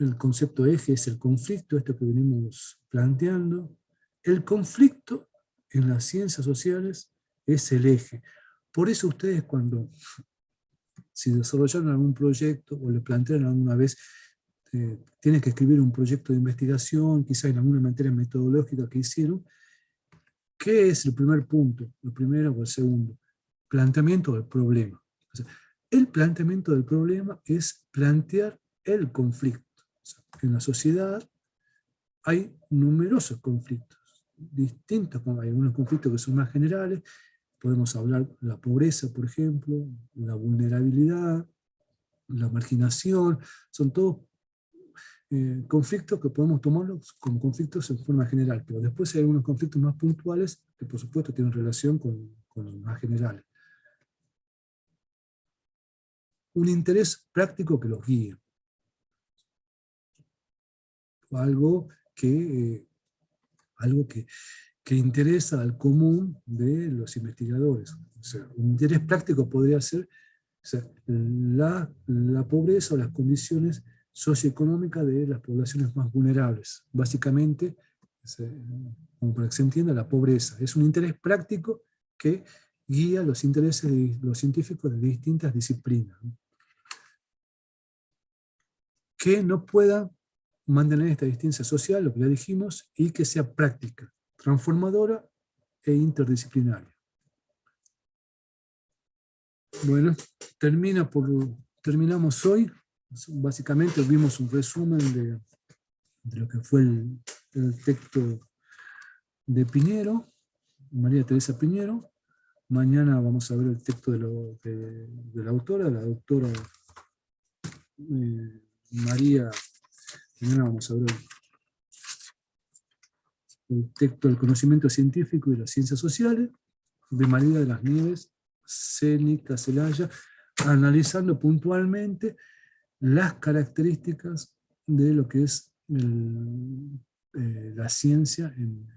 el concepto eje es el conflicto, esto que venimos planteando. El conflicto en las ciencias sociales es el eje. Por eso ustedes cuando, si desarrollaron algún proyecto o le plantearon alguna vez, tienen que escribir un proyecto de investigación, quizá en alguna materia metodológica que hicieron, ¿qué es el primer punto? ¿El primero o el segundo? Planteamiento del problema. O sea, el planteamiento del problema es plantear el conflicto. O sea, en la sociedad hay numerosos conflictos, distintos, hay algunos conflictos que son más generales, podemos hablar de la pobreza, por ejemplo, la vulnerabilidad, la marginación, son todos conflictos que podemos tomarlos como conflictos en forma general, pero después hay algunos conflictos más puntuales que por supuesto tienen relación con los más generales. Un interés práctico que los guíe. Algo que interesa al común de los investigadores. O sea, un interés práctico podría ser, o sea, la pobreza o las condiciones socioeconómicas de las poblaciones más vulnerables. Básicamente, como para que se entienda, la pobreza es un interés práctico que guía los intereses de los científicos de distintas disciplinas, ¿no? Que no puedan mantener esta distinción social, lo que ya dijimos, y que sea práctica, transformadora e interdisciplinaria. Bueno, terminamos hoy. Básicamente vimos un resumen de lo que fue el texto de Piñero, María Teresa Piñero. Mañana vamos a ver el texto de la autora, la doctora María. Mañana vamos a ver el texto del conocimiento científico y las ciencias sociales, de María de las Nieves Cénica Celaya, analizando puntualmente las características de lo que es la ciencia en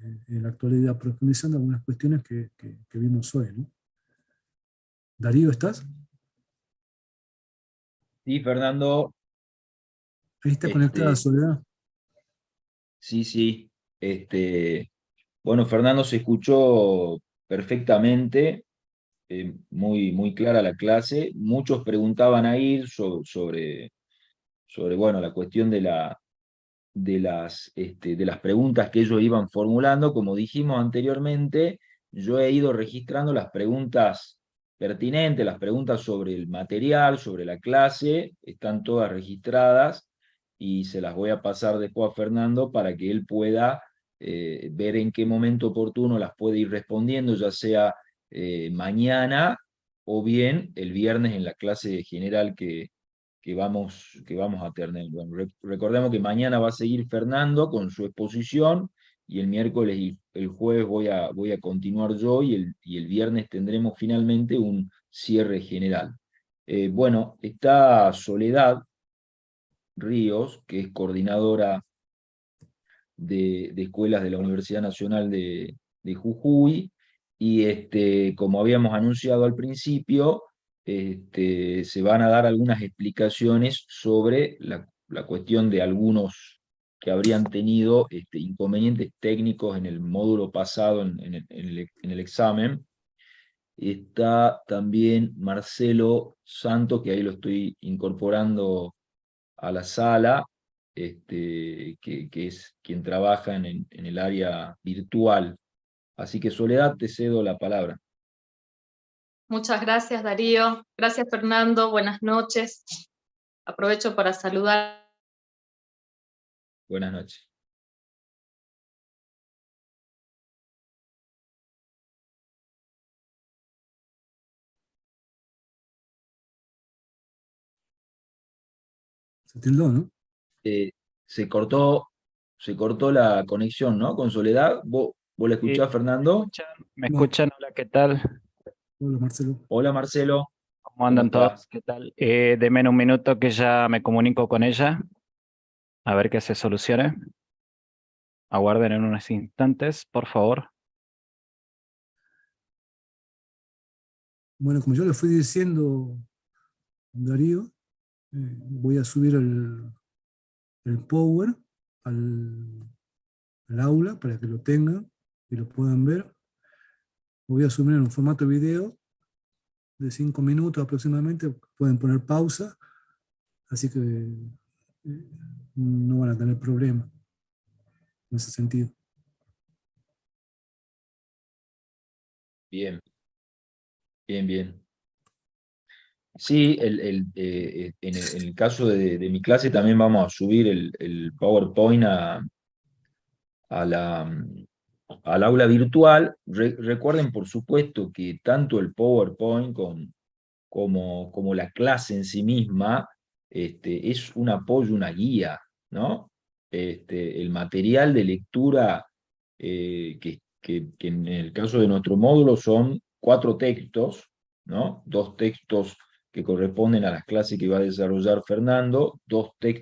la actualidad, profundizando algunas cuestiones que vimos hoy, ¿no? Darío, ¿estás? Sí, Fernando, Ahí está conectada Soledad. sí, sí. Bueno, Fernando se escuchó perfectamente, muy, muy clara la clase. Muchos preguntaban ahí sobre bueno, la cuestión de las preguntas que ellos iban formulando. Como dijimos anteriormente, yo he ido registrando las preguntas pertinentes, las preguntas sobre el material, sobre la clase, están todas registradas y se las voy a pasar después a Fernando para que él pueda ver en qué momento oportuno las puede ir respondiendo, ya sea mañana o bien el viernes en la clase general que vamos a tener. Bueno, recordemos que mañana va a seguir Fernando con su exposición y el miércoles y el jueves voy a continuar yo y el viernes tendremos finalmente un cierre general. Bueno, está Soledad Ríos, que es coordinadora de escuelas de la Universidad Nacional de Jujuy, y como habíamos anunciado al principio, se van a dar algunas explicaciones sobre la cuestión de algunos que habrían tenido inconvenientes técnicos en el módulo pasado en el examen. Está también Marcelo Santo, que ahí lo estoy incorporando a la sala, que es quien trabaja en el área virtual. Así que Soledad, te cedo la palabra. Muchas gracias, Darío. Gracias, Fernando. Buenas noches. Aprovecho para saludar. Buenas noches. Se tildó, ¿no? Eh, se cortó, se cortó la conexión, ¿no? Con Soledad. ¿Vos la escuchás, Fernando? ¿Me No. escuchan? Hola, ¿qué tal? Hola, Marcelo. Hola, Marcelo. ¿Cómo ¿Cómo andan todos? estás? ¿Qué tal? Deme un minuto que ya me comunico con ella, a ver qué se solucione. Aguarden en unos instantes, por favor. Bueno, como yo le fui diciendo, Darío, voy a subir el Power al aula para que lo tengan y lo puedan ver. Lo voy a subir en un formato video de 5 minutos aproximadamente. Pueden poner pausa, así que no van a tener problema en ese sentido. Bien, bien, bien. Sí, en el caso de mi clase también vamos a subir el PowerPoint al aula virtual. Recuerden, por supuesto, que tanto el PowerPoint como la clase en sí misma es un apoyo, una guía, ¿no? El material de lectura, que en el caso de nuestro módulo son 4 textos, ¿no? 2 textos que corresponden a las clases que va a desarrollar Fernando, 2 textos